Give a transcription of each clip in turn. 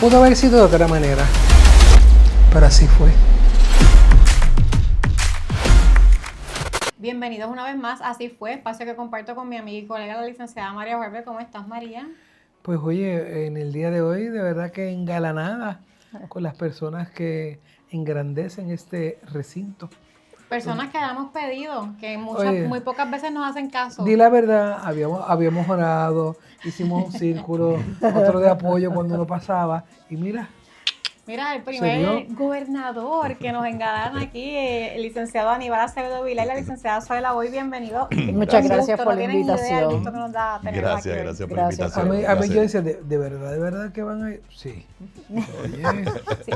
pudo haber sido de otra manera, pero así fue. Bienvenidos una vez más, Así Fue, espacio que comparto con mi amiga y colega, la licenciada María Barber. ¿Cómo estás, María? Pues oye, en el día de hoy de verdad que engalanada con las personas que engrandecen este recinto. Personas que habíamos pedido, que Oye, muy pocas veces nos hacen caso. Di la verdad, habíamos orado, hicimos un círculo, otro de apoyo cuando uno pasaba, y mira, Mira, el primer gobernador que nos engalana aquí, el licenciado Aníbal Acevedo Vilá y la licenciada Zoila Boy, bienvenido. Muchas gracias por la invitación. Gracias por la invitación. A mí yo decía, ¿de verdad que van a ir? Sí. Oye. Sí,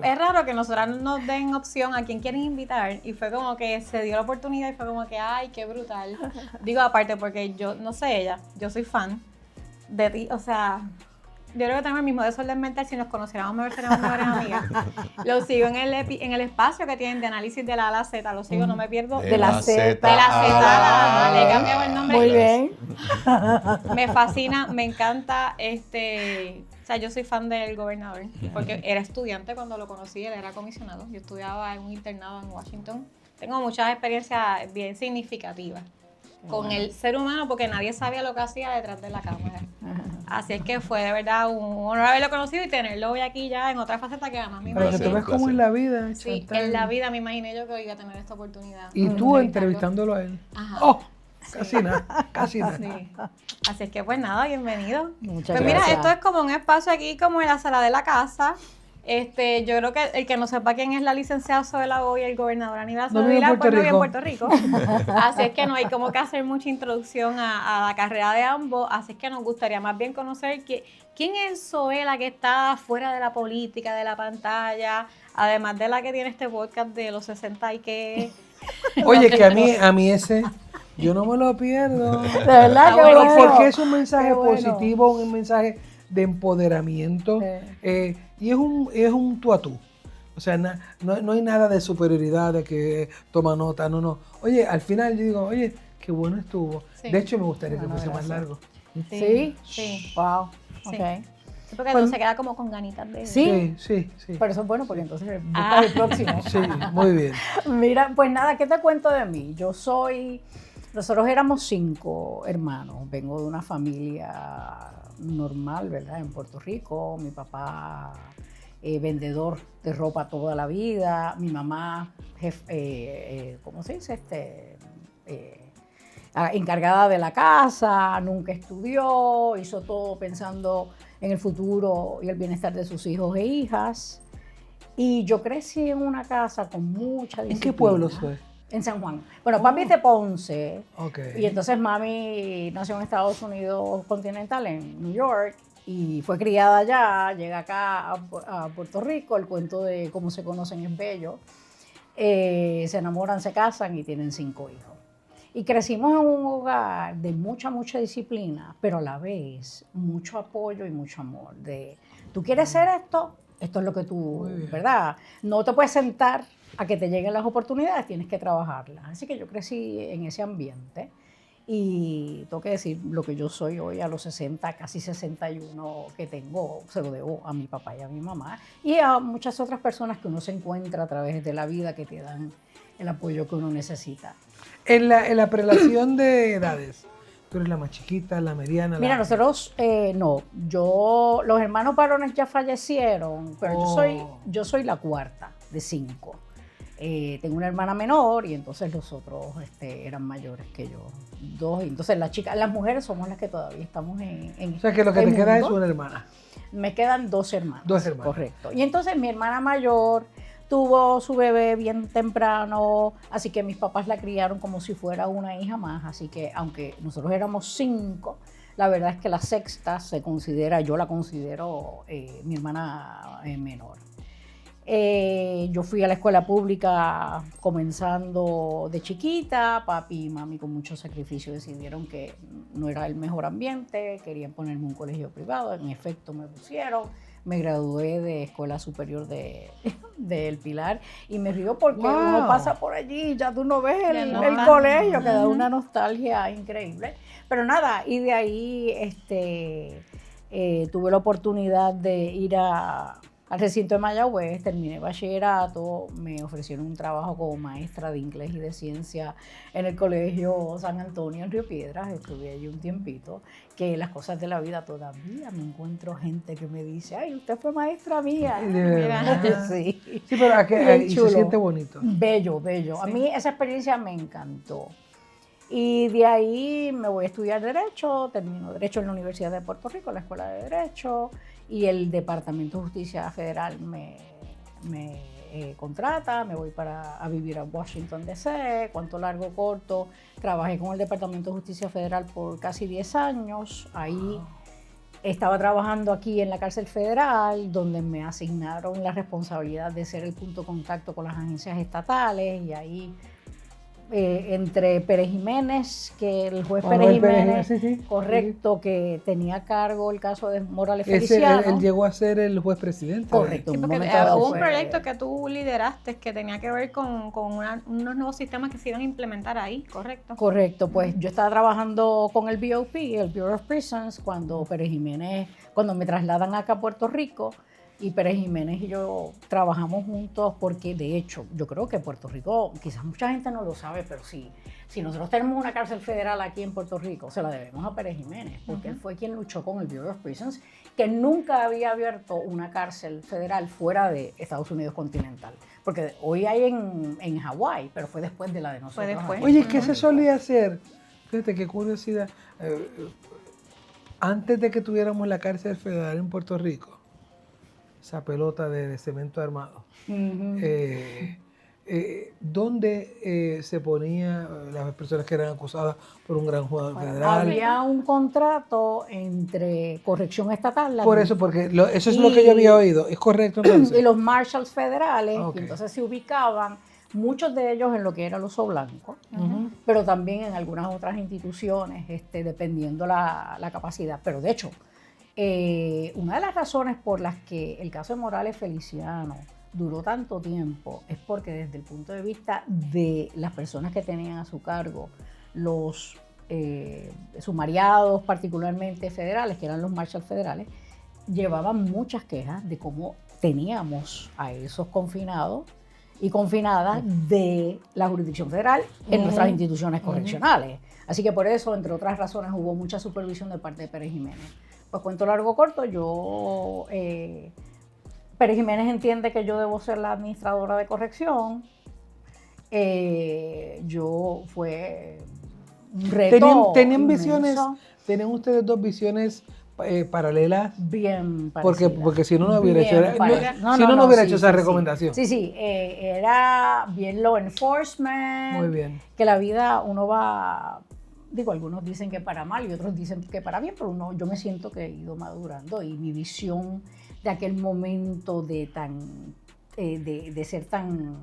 es raro que nosotras nos den opción a quién quieren invitar, y fue como que se dio la oportunidad y fue como que, ay, qué brutal. Digo, aparte porque yo, no sé ella, yo soy fan de ti, o sea... Yo creo que tenemos el mismo desorden mental. Si nos conociéramos mejor, seríamos mejores amigas. Lo sigo en el espacio que tienen de análisis de la A a la Z. Lo sigo, no me pierdo. De la Z. De la Z a la... Le he cambiado el nombre. Muy bien. Me fascina, me encanta. O sea, yo soy fan del gobernador. Porque era estudiante cuando lo conocí, él era comisionado. Yo estudiaba en un internado en Washington. Tengo muchas experiencias bien significativas con el ser humano, porque nadie sabía lo que hacía detrás de la cámara. Así es que fue de verdad un honor haberlo conocido y tenerlo hoy aquí ya en otra faceta que además me Pero que tú ves cómo en la vida. Sí, Chantal. en la vida me imaginé yo que iba a tener esta oportunidad. Y tú entrevistándolo a él. Ajá. ¡Oh! Casi nada, casi nada. Sí. Así es que pues nada, bienvenido. Muchas Pues mira, gracias. esto es como un espacio aquí, como en la sala de la casa. Yo creo que el que no sepa quién es la licenciada Zoila Boy y el gobernador Aníbal Acevedo Vilá, pues no vive en Puerto Rico. Así es que no hay como que hacer mucha introducción a la carrera de ambos. Así es que nos gustaría más bien conocer quién es Zoila, que está fuera de la política, de la pantalla, además de la que tiene este podcast de los 60 y que... Oye, que a mí ese, yo no me lo pierdo. De verdad, qué bueno. bueno. Porque es un mensaje Qué bueno. positivo, un mensaje de empoderamiento. Y es un tú a tú. O sea, no hay nada de superioridad, de que toma nota, no. Oye, al final yo digo, oye, qué bueno estuvo. Sí. De hecho, me gustaría que Bueno, fuese más gracias. largo. ¿Sí? Sí. Wow. Sí. Ok. Sí, porque Pues- no se queda como con ganitas de... Sí. Sí. Pero eso es bueno porque entonces buscas el próximo. Sí, muy bien. Mira, pues nada, ¿qué te cuento de mí? Nosotros éramos 5 hermanos. Vengo de una familia normal, ¿verdad? En Puerto Rico. Mi papá, vendedor de ropa toda la vida. Mi mamá, ¿cómo se dice? Encargada de la casa, nunca estudió, hizo todo pensando en el futuro y el bienestar de sus hijos e hijas. Y yo crecí en una casa con mucha disciplina. ¿En qué pueblo fue? En San Juan. Bueno, papi es de Ponce. Ok. Y entonces mami nació en Estados Unidos continental, en New York, y fue criada allá, llega acá a Puerto Rico. El cuento de cómo se conocen es bello. Se enamoran, se casan y tienen 5 hijos. Y crecimos en un hogar de mucha disciplina, pero a la vez mucho apoyo y mucho amor. ¿Tú quieres ser esto? Esto es lo que tú, ¿verdad? No te puedes sentar a que te lleguen las oportunidades, tienes que trabajarlas. Así que yo crecí en ese ambiente y tengo que decir, lo que yo soy hoy a los 60, casi 61 que tengo, se lo debo a mi papá y a mi mamá y a muchas otras personas que uno se encuentra a través de la vida que te dan el apoyo que uno necesita. En la prelación de edades, tú eres la más chiquita, la mediana. Mira, nosotros, los hermanos varones ya fallecieron, pero yo soy la cuarta de 5. Tengo una hermana menor y entonces los otros eran mayores que yo, 2. Y entonces las mujeres somos las que todavía estamos en O sea, que lo que el te queda es mundo. una hermana. Me quedan 2 hermanas. 2 hermanas. Correcto. Y entonces mi hermana mayor tuvo su bebé bien temprano, así que mis papás la criaron como si fuera una hija más. Así que aunque nosotros éramos 5, la verdad es que la sexta yo la considero mi hermana menor. Yo fui a la escuela pública comenzando de chiquita. Papi y mami con mucho sacrificio decidieron que no era el mejor ambiente, querían ponerme en un colegio privado. En efecto me pusieron. Me gradué de Escuela Superior de El Pilar y me río porque uno pasa por allí, ya tú no ves el colegio, que da una nostalgia increíble. Pero nada, y de ahí tuve la oportunidad de ir al recinto de Mayagüez, terminé bachillerato, me ofrecieron un trabajo como maestra de inglés y de ciencia en el Colegio San Antonio en Río Piedras, estuve allí un tiempito, que las cosas de la vida todavía me encuentro gente que me dice, ay, usted fue maestra mía. Sí. Sí, pero aquí se siente bonito. Bello, bello. Sí. A mí esa experiencia me encantó. Y de ahí me voy a estudiar Derecho, termino Derecho en la Universidad de Puerto Rico, la Escuela de Derecho, y el Departamento de Justicia Federal me contrata, me voy a vivir a Washington, D.C., cuanto largo, corto. Trabajé con el Departamento de Justicia Federal por casi 10 años. Ahí estaba trabajando aquí en la cárcel federal, donde me asignaron la responsabilidad de ser el punto de contacto con las agencias estatales, y ahí entre Pérez Jiménez, que el juez Pérez Jiménez, sí, correcto, que tenía a cargo el caso de Morales Feliciano. Él llegó a ser el juez presidente. Correcto. Sí, porque hubo un proyecto que tú lideraste que tenía que ver con unos nuevos sistemas que se iban a implementar ahí, ¿correcto? Correcto, pues yo estaba trabajando con el BOP, el Bureau of Prisons, cuando Pérez Jiménez, cuando me trasladan acá a Puerto Rico, y Pérez Jiménez y yo trabajamos juntos porque, de hecho, yo creo que Puerto Rico, quizás mucha gente no lo sabe, pero sí, si nosotros tenemos una cárcel federal aquí en Puerto Rico, se la debemos a Pérez Jiménez, porque él fue quien luchó con el Bureau of Prisons, que nunca había abierto una cárcel federal fuera de Estados Unidos continental. Porque hoy hay en Hawái, pero fue después de la de nosotros. Oye, ¿qué se solía hacer? Fíjate, qué curiosidad. Antes de que tuviéramos la cárcel federal en Puerto Rico, esa pelota de cemento armado, ¿dónde se ponía las personas que eran acusadas por un gran jugador federal? Había un contrato entre corrección estatal. Por eso, porque eso es lo que yo había oído. ¿Es correcto entonces? Y los marshals federales, y entonces se ubicaban, muchos de ellos en lo que era el Oso Blanco, pero también en algunas otras instituciones, dependiendo la capacidad. Pero de hecho, una de las razones por las que el caso de Morales Feliciano duró tanto tiempo es porque desde el punto de vista de las personas que tenían a su cargo los sumariados, particularmente federales, que eran los marshals federales, llevaban muchas quejas de cómo teníamos a esos confinados y confinadas de la jurisdicción federal en nuestras instituciones correccionales. Así que por eso, entre otras razones, hubo mucha supervisión de parte de Pérez Jiménez. Pues cuento largo corto, Pérez Jiménez entiende que yo debo ser la administradora de corrección. Fue un reto. ¿Tenían visiones? ¿Tenían ustedes dos visiones paralelas? Bien parecidas. Porque si no, no hubiera hecho esa recomendación. Sí, era bien law enforcement. Muy bien. Que la vida uno va... Digo, algunos dicen que para mal y otros dicen que para bien, pero yo me siento que he ido madurando, y mi visión de aquel momento de ser tan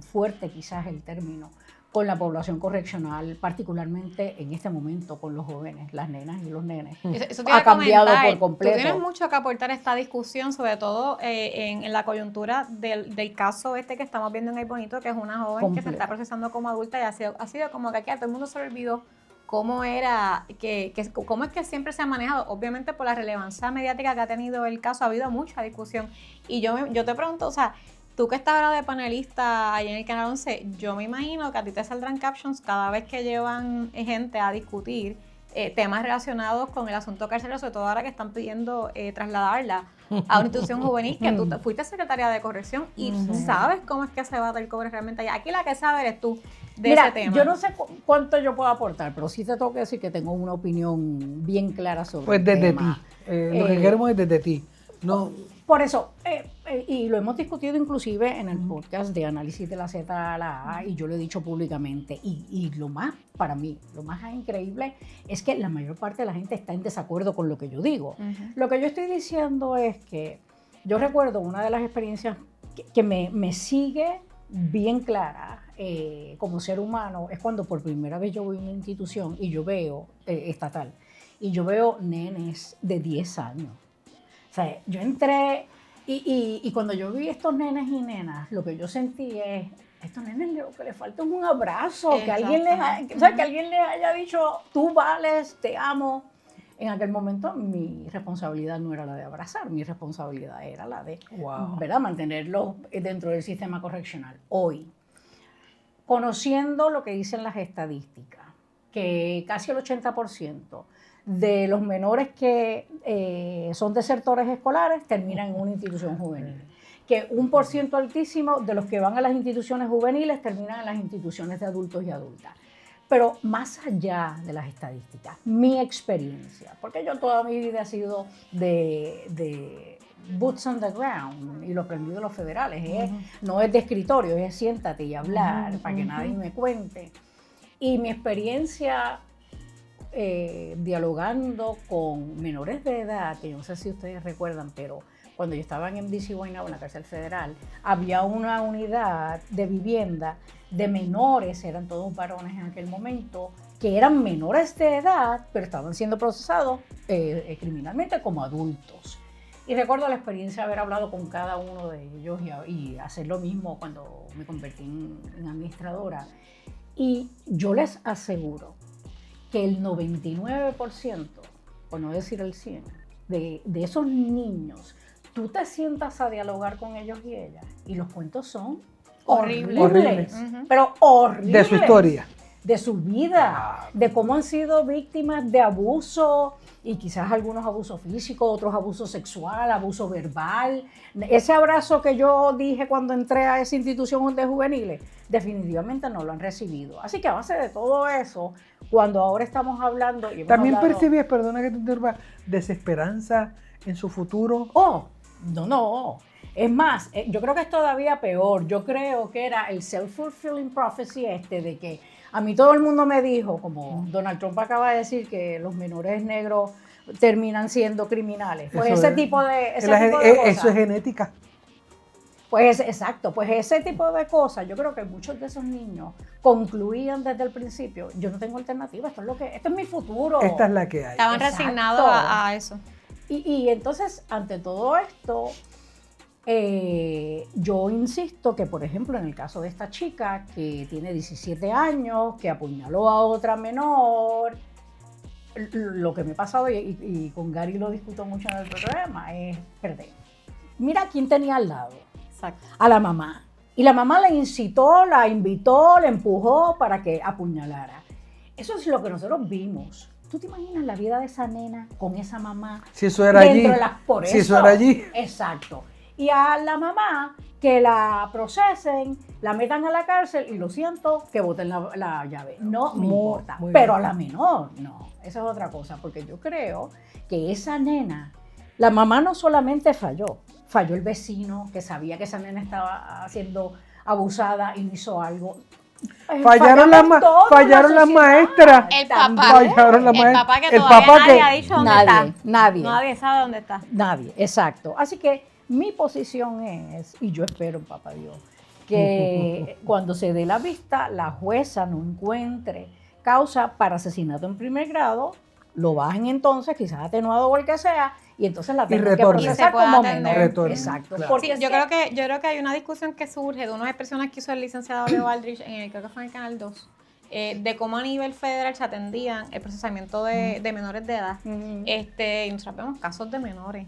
fuerte, quizás el término, con la población correccional, particularmente en este momento con los jóvenes, las nenas y los nenes, eso ha cambiado por completo. Tú tienes mucho que aportar a esta discusión, sobre todo en la coyuntura del caso que estamos viendo en Ay Bonito, que es una joven que se está procesando como adulta, y ha sido como que aquí a todo el mundo se le olvidó cómo cómo es que siempre se ha manejado. Obviamente por la relevancia mediática que ha tenido el caso ha habido mucha discusión. Y yo te pregunto, o sea, tú que estás ahora de panelista ahí en el Canal 11, yo me imagino que a ti te saldrán captions cada vez que llevan gente a discutir temas relacionados con el asunto carcelario, sobre todo ahora que están pidiendo trasladarla a una institución juvenil, que tú fuiste secretaria de corrección y sabes cómo es que se va a dar el cobre realmente allá. Aquí la que sabe eres tú de ese tema. Yo no sé cuánto yo puedo aportar, pero sí te tengo que decir que tengo una opinión bien clara sobre el tema. Pues desde ti. Lo que queremos es desde ti. No. Por eso, y lo hemos discutido inclusive en el podcast de Análisis de la Z a la A, y yo lo he dicho públicamente, y para mí, lo más increíble es que la mayor parte de la gente está en desacuerdo con lo que yo digo. Lo que yo estoy diciendo es que yo recuerdo una de las experiencias que me sigue bien clara como ser humano, es cuando por primera vez yo voy a una institución y yo veo, estatal, y yo veo nenes de 10 años. O sea, yo entré y cuando yo vi estos nenes y nenas, lo que yo sentí es, estos nenes lo que les falta es un abrazo, que alguien les haya dicho, tú vales, te amo. En aquel momento mi responsabilidad no era la de abrazar, mi responsabilidad era la de ¿verdad? Mantenerlo dentro del sistema correccional. Hoy, conociendo lo que dicen las estadísticas, que casi el 80% de los menores que son desertores escolares terminan en una institución juvenil, que un % altísimo de los que van a las instituciones juveniles terminan en las instituciones de adultos y adultas. Pero más allá de las estadísticas, mi experiencia, porque yo toda mi vida he sido de boots on the ground, y lo aprendí de los federales, no es de escritorio, es siéntate y hablar para que nadie me cuente. Y mi experiencia dialogando con menores de edad, que yo no sé si ustedes recuerdan, pero cuando yo estaba en MDC Guaynabo, en la cárcel federal, había una unidad de vivienda de menores, eran todos varones en aquel momento, que eran menores de edad, pero estaban siendo procesados criminalmente como adultos. Y recuerdo la experiencia de haber hablado con cada uno de ellos y hacer lo mismo cuando me convertí en administradora. Y yo les aseguro que el 99%, por no decir el 100%, de esos niños, tú te sientas a dialogar con ellos y ellas, y los cuentos son horribles. Pero horribles. De su historia. De su vida, de cómo han sido víctimas de abuso, y quizás algunos abusos físicos, otros abuso sexual, abuso verbal. Ese abrazo que yo dije cuando entré a esa institución de juveniles, definitivamente no lo han recibido. Así que a base de todo eso, cuando ahora estamos hablando... Y ¿También percibías, perdona que te interrumpa, desesperanza en su futuro? No. Es más, yo creo que es todavía peor. Yo creo que era el self-fulfilling prophecy de que a mí todo el mundo me dijo, como Donald Trump acaba de decir, que los menores negros terminan siendo criminales. Pues ese tipo de cosas. Eso es genética. Pues exacto, pues ese tipo de cosas, yo creo que muchos de esos niños concluían desde el principio, yo no tengo alternativa, esto es mi futuro. Esta es la que hay. Estaban resignados a eso. Y entonces, ante todo esto, yo insisto que, por ejemplo, en el caso de esta chica que tiene 17 años, que apuñaló a otra menor, lo que me ha pasado, y con Gary lo discuto mucho en el programa, es perder. Mira quién tenía al lado. Exacto. A la mamá. Y la mamá la incitó, la invitó, la empujó para que apuñalara. Eso es lo que nosotros vimos. ¿Tú te imaginas la vida de esa nena con esa mamá? Si eso era allí. Si eso era allí. Exacto. Y a la mamá que la procesen, la metan a la cárcel y lo siento, que boten la llave. No me importa. Pero a la menor, no. Esa es otra cosa, porque yo creo que esa nena, la mamá no solamente falló el vecino que sabía que esa nena estaba siendo abusada y no hizo algo. Fallaron las maestras. El papá que todavía nadie ha dicho dónde está. Nadie sabe dónde está. Nadie, exacto. Así que mi posición es, y yo espero en papá Dios, que cuando se dé la vista, la jueza no encuentre causa para asesinato en primer grado, lo bajen entonces, quizás atenuado o el que sea, y entonces la tengan que procesar como menor. Exacto. Claro. Porque yo creo que hay una discusión que surge de unas expresiones que hizo el licenciado Leo Aldrich, creo que fue en el Canal 2, de cómo a nivel federal se atendían el procesamiento de menores de edad. Y nosotros vemos casos de menores.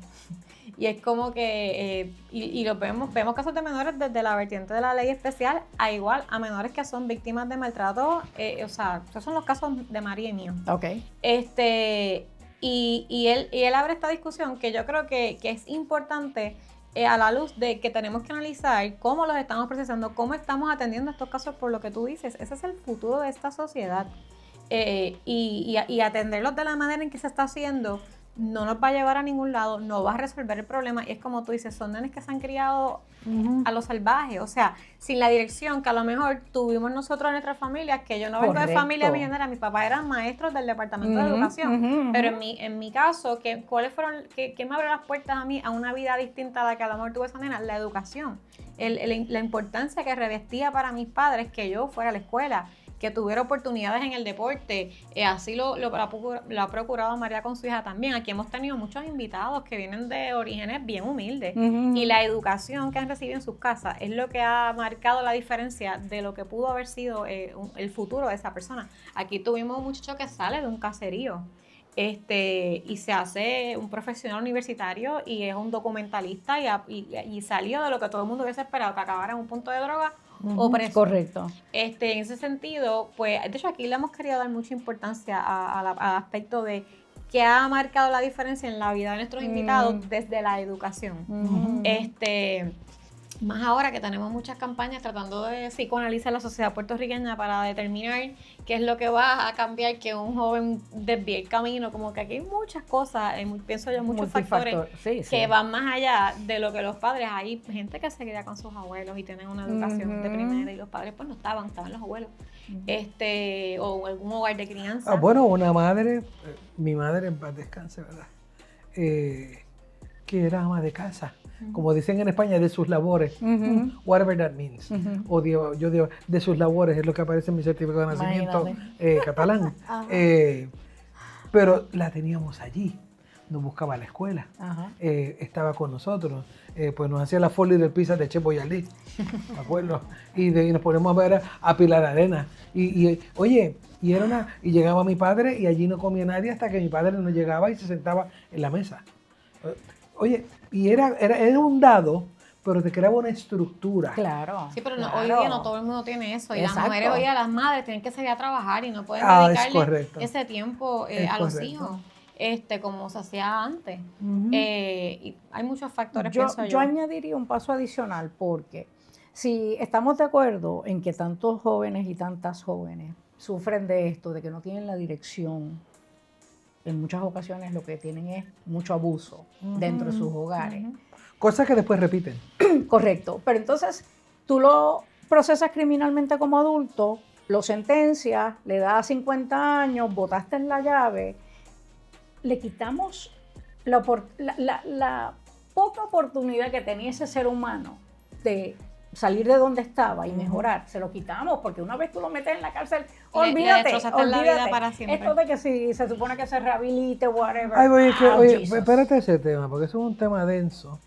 Y es como que, y lo vemos casos de menores desde la vertiente de la ley especial, a igual a menores que son víctimas de maltrato, o sea, esos son los casos de María y mío. Okay. Y él abre esta discusión que yo creo que es importante a la luz de que tenemos que analizar cómo los estamos procesando, cómo estamos atendiendo estos casos por lo que tú dices. Ese es el futuro de esta sociedad. Y atenderlos de la manera en que se está haciendo no nos va a llevar a ningún lado, no va a resolver el problema. Y es como tú dices, son nenes que se han criado a lo salvaje, o sea, sin la dirección que a lo mejor tuvimos nosotros en nuestras familias, que yo no vengo de familia millonera, mis papás eran maestros del departamento de educación, pero en mi caso, ¿cuáles fueron, qué me abrió las puertas a mí a una vida distinta a la que a lo mejor tuve esa nena? La educación, la importancia que revestía para mis padres que yo fuera a la escuela, que tuviera oportunidades en el deporte, así lo ha procurado María con su hija también. Aquí hemos tenido muchos invitados que vienen de orígenes bien humildes, y la educación que han recibido en sus casas es lo que ha marcado la diferencia de lo que pudo haber sido el futuro de esa persona. Aquí tuvimos un muchacho que sale de un caserío, y se hace un profesional universitario y es un documentalista y salió de lo que todo el mundo hubiese esperado, que acabara en un punto de droga o preso. Correcto. En ese sentido, pues, de hecho aquí le hemos querido dar mucha importancia al aspecto de que ha marcado la diferencia en la vida de nuestros invitados desde la educación. Más ahora que tenemos muchas campañas tratando de psicoanalizar la sociedad puertorriqueña para determinar qué es lo que va a cambiar que un joven desvíe el camino, como que aquí hay muchas cosas, pienso yo, muchos factores que van más allá de lo que los padres. Hay gente que se cría con sus abuelos y tienen una educación de primera y los padres pues no estaban los abuelos. O algún hogar de crianza. Bueno, una madre, mi madre en paz descanse, ¿verdad? Que era ama de casa. Como dicen en España, de sus labores, whatever that means. O yo digo, de sus labores, es lo que aparece en mi certificado de nacimiento catalán. Pero la teníamos allí, nos buscaba a la escuela, estaba con nosotros, pues nos hacía la folie del pizza de Che Boyardí, ¿me acuerdo? Y nos ponemos a ver a Pilar Arena. Oye, y llegaba mi padre y allí no comía nadie hasta que mi padre no llegaba y se sentaba en la mesa. Oye, y era un dado, pero te creaba una estructura. Claro. Sí, pero hoy día no todo el mundo tiene eso. Y las mujeres hoy día, las madres, tienen que salir a trabajar y no pueden dedicarle ese tiempo a los hijos, como se hacía antes. Y hay muchos factores, pienso yo. Yo añadiría un paso adicional, porque si estamos de acuerdo en que tantos jóvenes y tantas jóvenes sufren de esto, de que no tienen la dirección, en muchas ocasiones lo que tienen es mucho abuso dentro de sus hogares. Cosas que después repiten. Correcto. Pero entonces tú lo procesas criminalmente como adulto, lo sentencias, le das 50 años, botaste en la llave, le quitamos la poca oportunidad que tenía ese ser humano de salir de donde estaba y mejorar, se lo quitamos, porque una vez tú lo metes en la cárcel, olvídate la vida para siempre. Esto de que si se supone que se rehabilite, whatever. Oye, espérate ese tema, porque eso es un tema denso,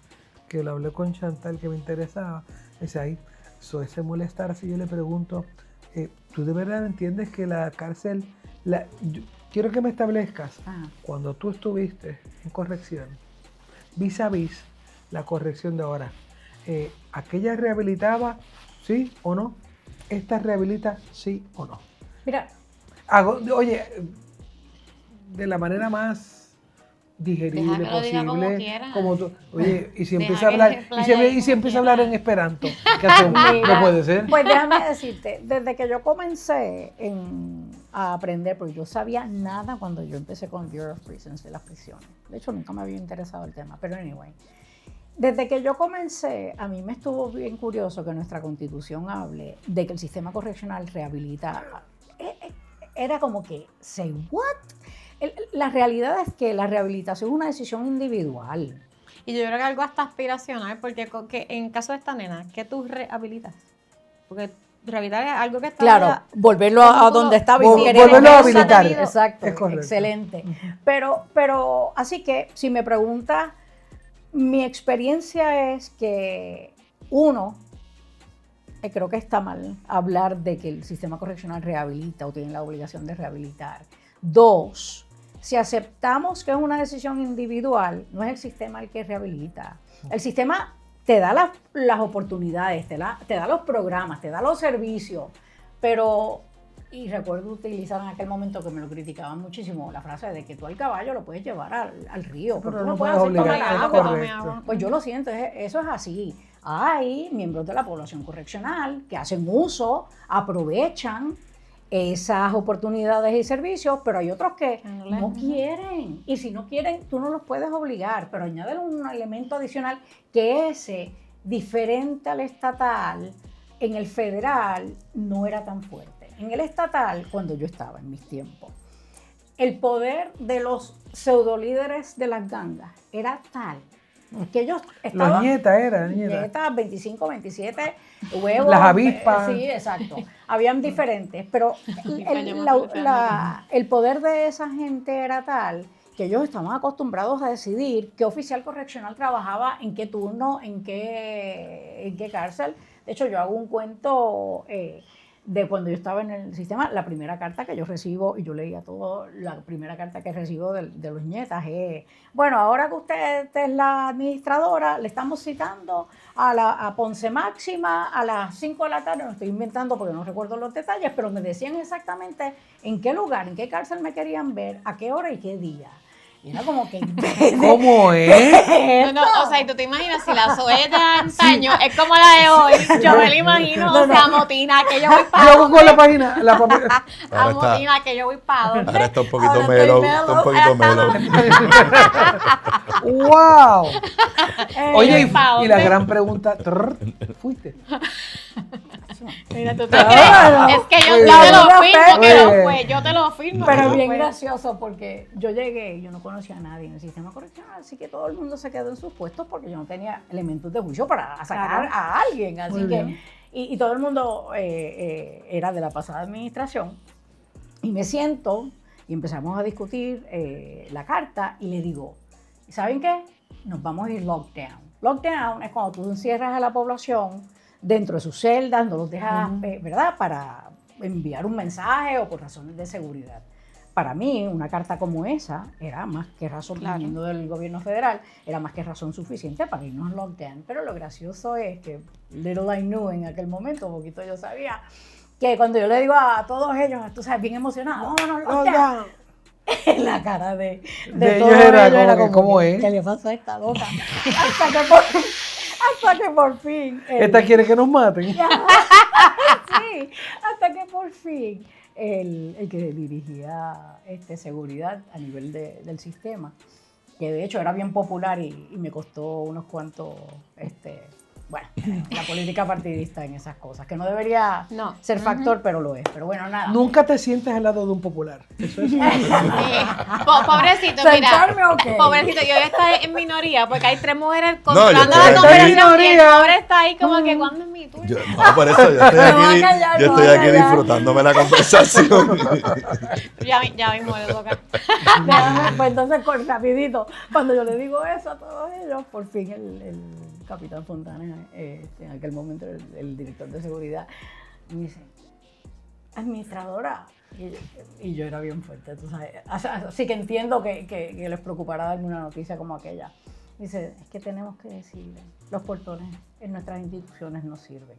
que lo hablé con Chantal, que me interesaba. Dice ahí, ese molestar si yo le pregunto, ¿tú de verdad entiendes que la cárcel, quiero que me establezcas, cuando tú estuviste en corrección, vis a vis la corrección de ahora, ¿aquella rehabilitaba sí o no? ¿Esta rehabilita sí o no? Mira, oye, de la manera más digerible posible, como tú, oye, y si empieza a hablar y si empieza a hablar en esperanto, ¿qué hacemos? No puede ser. Pues déjame decirte, desde que yo comencé a aprender, porque yo sabía nada cuando yo empecé con Bureau of Prisons, de las prisiones. De hecho, nunca me había interesado el tema, pero anyway. Desde que yo comencé, a mí me estuvo bien curioso que nuestra Constitución hable de que el sistema correccional rehabilita. Era como que, say what? La realidad es que la rehabilitación es una decisión individual. Y yo creo que algo hasta aspiracional, porque en caso de esta nena, ¿qué tú rehabilitas? Porque rehabilitar es algo que está... Claro, volverlo a donde estaba. Volverlo a habilitar. Exacto, excelente. Pero así que, si me preguntas, mi experiencia es que, uno, creo que está mal hablar de que el sistema correccional rehabilita o tiene la obligación de rehabilitar. Dos, si aceptamos que es una decisión individual, no es el sistema el que rehabilita. El sistema te da las oportunidades, te da los programas, te da los servicios, pero... Y recuerdo utilizar en aquel momento que me lo criticaban muchísimo, la frase de que tú al caballo lo puedes llevar al río, pero tú no puedes hacer tomar agua. Pues yo lo siento, eso es así. Hay miembros de la población correccional que hacen uso, aprovechan esas oportunidades y servicios, pero hay otros que no quieren. Y si no quieren, tú no los puedes obligar, pero añádele un elemento adicional que ese, diferente al estatal, en el federal no era tan fuerte. En el estatal, cuando yo estaba en mis tiempos, el poder de los pseudolíderes de las gangas era tal que ellos estaban... Los nietas 25, 27, huevos... Las avispas. Sí, exacto. Habían diferentes, pero el poder de esa gente era tal que ellos estaban acostumbrados a decidir qué oficial correccional trabajaba, en qué turno, en qué cárcel. De hecho, yo hago un cuento de cuando yo estaba en el sistema, la primera carta que yo recibo, y yo leía todo, la primera carta que recibo de los nietas es, bueno, ahora que usted es la administradora, le estamos citando a Ponce Máxima a las 5 de la tarde, no estoy inventando porque no recuerdo los detalles, pero me decían exactamente en qué lugar, en qué cárcel me querían ver, a qué hora y qué día. Y era como que... ¿Cómo es? No, o sea, y tú te imaginas, si la Zoe de antaño es como la de hoy, yo me la imagino, o sea, Motina, que yo voy para... Yo busco la página, a Motina, que yo voy para dónde. Ahora está un poquito melo, está un poquito melo. ¡Wow! Oye, y la gran pregunta, ¿fuiste? Mira, tú te crees, es que yo te lo firmo, que no fue, yo te lo firmo. Pero bien gracioso porque yo llegué y yo no conocía a nadie en el sistema correccional, así que todo el mundo se quedó en sus puestos porque yo no tenía elementos de juicio para sacar a alguien, así que, y todo el mundo era de la pasada administración, y me siento y empezamos a discutir la carta y le digo, ¿saben qué? Nos vamos a ir lockdown. Lockdown es cuando tú encierras a la población dentro de sus celdas, no los dejas, ¿verdad?, para enviar un mensaje o por razones de seguridad. Para mí, una carta como esa era más que razón, viniendo del gobierno federal, era más que razón suficiente para irnos lockdown. Pero lo gracioso es que, little I knew en aquel momento, poquito yo sabía, que cuando yo le digo a todos ellos, tú sabes, bien emocionados, vámonos lockdown, la cara de ellos era como, ¿cómo es? ¿Qué le pasó a esta loca? Hasta que por fin... ¿Esta quiere que nos maten? Sí, hasta que por fin el que dirigía seguridad a nivel del sistema, que de hecho era bien popular y me costó unos cuantos... Bueno, la política partidista en esas cosas, que no debería ser factor, pero lo es. Pero bueno, nada. Nunca te sientes al lado de un popular. Eso es. Pobrecito, mira. Pobrecito, yo voy a estar en minoría porque hay 3 mujeres controlando la conversación y el pobre está ahí como que ¿cuándo es mi turno? No, por eso yo estoy aquí disfrutándome la conversación. Ya mismo le toca. Pues entonces, rapidito, cuando yo le digo eso a todos ellos, por fin el capitán Fontana, en aquel momento el director de seguridad, me dice, administradora, y yo era bien fuerte, tú sabes, así que entiendo que les preocupará darme una noticia como aquella. Dice, es que tenemos que decirle, los portones en nuestras instituciones no sirven.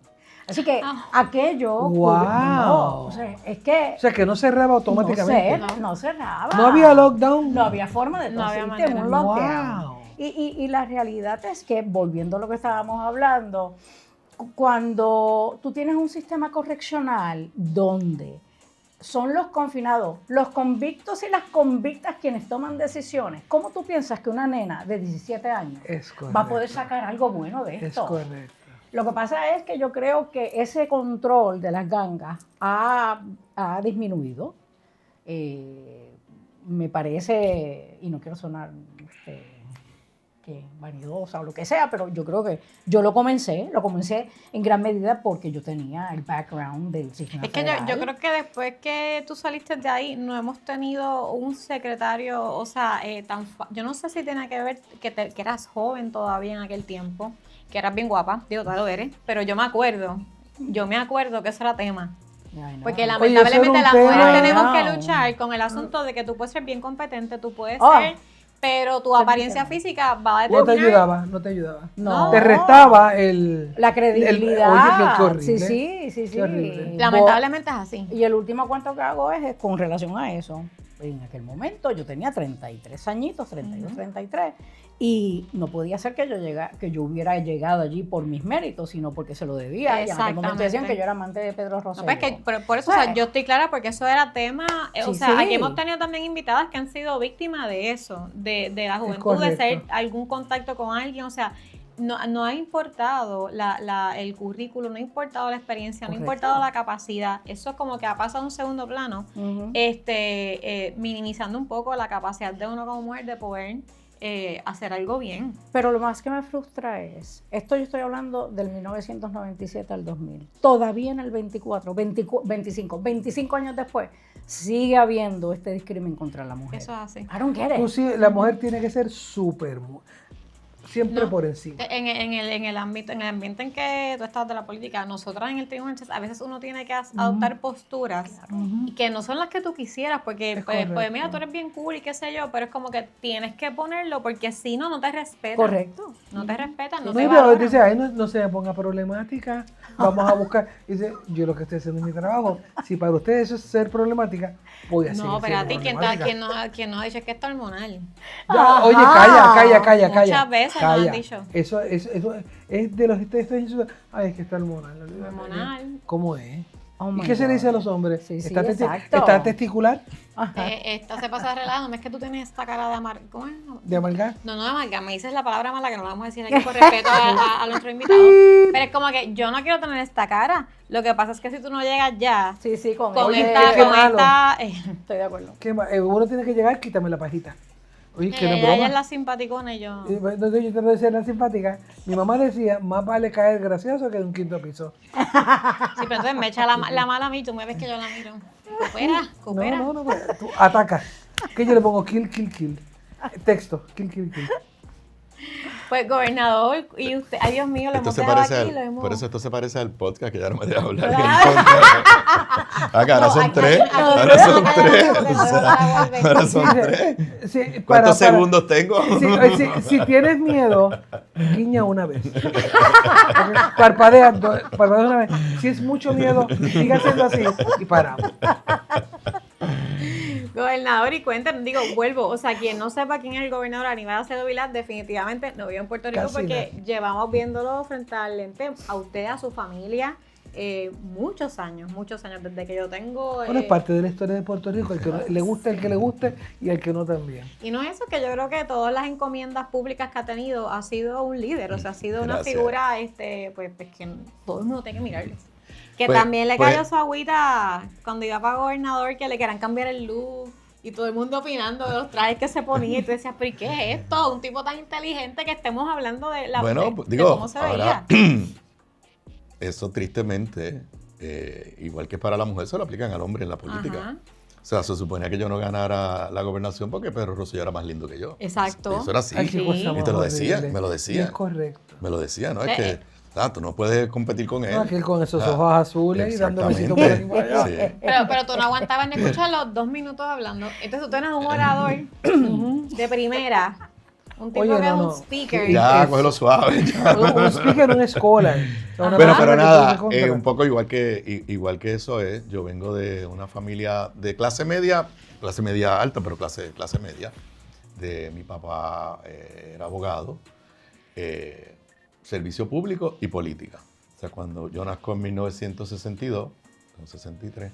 Así que aquello... ¡Wow! O sea, es que... O sea, que no cerraba automáticamente. No cerraba. No había lockdown. No había forma de hacer un lockdown. Wow. Y la realidad es que, volviendo a lo que estábamos hablando, cuando tú tienes un sistema correccional donde son los confinados, los convictos y las convictas quienes toman decisiones, ¿cómo tú piensas que una nena de 17 años va a poder sacar algo bueno de esto? Es correcto. Lo que pasa es que yo creo que ese control de las gangas ha disminuido. Me parece, y no quiero sonar vanidosa o lo que sea, pero yo creo que yo lo comencé en gran medida porque yo tenía el background del sistema federal. Es que yo creo que después que tú saliste de ahí, no hemos tenido un secretario, o sea, yo no sé si tiene que ver que eras joven todavía en aquel tiempo, que eras bien guapa, digo, todavía lo eres, pero yo me acuerdo que eso era tema. Porque lamentablemente las mujeres tenemos que luchar con el asunto de que tú puedes ser bien competente, tú puedes ser... Pero tu apariencia física va a determinar... No te ayudaba. No. Te restaba la credibilidad. Oye, qué Sí. Qué horrible. Lamentablemente es así. Y el último cuento que hago es con relación a eso. En aquel momento yo tenía 33 añitos, 32, 33, y no podía ser que yo hubiera llegado allí por mis méritos, sino porque se lo debía. Y en aquel momento decían que yo era amante de Pedro Rosselló. No, pues por eso, o sea, yo estoy clara porque eso era tema, aquí hemos tenido también invitadas que han sido víctimas de eso, de la juventud, de ser algún contacto con alguien, o sea, no ha importado el currículo, no ha importado la experiencia, no ha importado la capacidad. Eso es como que ha pasado a un segundo plano, minimizando un poco la capacidad de uno como mujer de poder hacer algo bien. Pero lo más que me frustra es, yo estoy hablando del 1997 al 2000, todavía en el 25 años después, sigue habiendo este discrimen contra la mujer. Eso es así. I don't get it. La mujer tiene que ser súper siempre por encima. En el ambiente en que tú estás de la política, nosotras en el Tribunal a veces uno tiene que adoptar posturas que no son las que tú quisieras, porque pues mira, tú eres bien cool y qué sé yo, pero es como que tienes que ponerlo porque si no, no te respetan. Correcto. No te respetan, no No, te pero valoran. dice, ay, no se me ponga problemática, vamos a buscar. Dice, yo lo que estoy haciendo es mi trabajo. Si para ustedes eso es ser problemática, voy a seguir No, pero a siendo ti, problemática. ¿quién nos ha dicho es que esto es hormonal? Ya, oye, calla. Muchas veces nos han dicho. Eso es de los textos. Ay, es que está hormonal. Hormonal. ¿Cómo es? Oh ¿Y my qué se le dice a God. los hombres? Sí, ¿Está exacto. testicular Esta se pasa de relajo, no es que tú tienes esta cara de amarga. ¿Cómo es? de amalgar? No, de amarga, me dices la palabra mala que no la vamos a decir aquí por respeto a nuestro invitado. Pero es como que yo no quiero tener esta cara. Lo que pasa es que si tú no llegas ya Sí, con con Oye, esta, qué con malo. esta, Estoy de acuerdo. Uno tiene que llegar, quítame la pajita. Oye, que no es ella broma. es la simpaticona y yo. Entonces yo te lo decía la simpática. Mi mamá decía, más vale caer gracioso que de un quinto piso. Sí, pero entonces me echa la mala a mí, tú me ves que yo la miro. Coopera. No, tú ataca. Que yo le pongo kill. Texto, kill. Pues gobernador, y usted, ay Dios mío, lo Esto hemos se dejado parece aquí, al, lo hemos... por eso esto se parece al podcast que ya no me deja hablar. Claro. Acá, ahora No, son aquí- tres. aquí- Ahora son aquí- tres. porque O no sea, lo van a volver. ahora son tres. Sí, ¿Cuántos segundos tengo? Si tienes miedo, guiña una vez. Parpadea una vez. Si es mucho miedo, siga haciendo así y paramos. Gobernador, y cuéntanos, vuelvo, o sea, quien no sepa quién es el gobernador Aníbal Acevedo Vilá, definitivamente no vive en Puerto Rico Casi porque llevamos viéndolo frente al lente, a usted, a su familia, muchos años, desde que yo tengo... Bueno, es parte de la historia de Puerto Rico. El que le guste y el que no también. Y no es eso, que yo creo que todas las encomiendas públicas que ha tenido ha sido un líder, o sea, ha sido una Gracias. figura, pues que todo el mundo tiene que mirarles. Que Pues- también le pues- cayó su agüita cuando iba para gobernador, que le querían cambiar el look y todo el mundo opinando de los trajes que se ponía. Y tú decías, pero ¿y qué es esto? Un tipo tan inteligente que estemos hablando de la Bueno, de digo, cómo se ahora, veía. eso tristemente, igual que para la mujer, se lo aplican al hombre en la política. Ajá. O sea, se suponía que yo no ganara la gobernación porque Pedro Rosselló era más lindo que yo. Exacto. Eso era así. Ay, qué Sí. cosa Y más te lo decía, horrible. me lo decía. Es correcto. Me lo decía, ¿no? Es que tú no puedes competir con él. No, aquel con esos Ah, por azules y dando besitos por aquí y por allá. Sí. Pero tú no aguantabas ni escuchar los 2 minutos hablando. Entonces tú eres un orador de primera. Un tipo Oye, que es no, un no. speaker. Ya, cógelo suave. ya. Un speaker, un scholar. O sea, una Bueno, persona pero que nada, tú te contra- un poco igual que eso es. Yo vengo de una familia de clase media alta, pero clase media. Mi papá era abogado, servicio público y política. O sea, cuando yo nazco en 1962, en 63,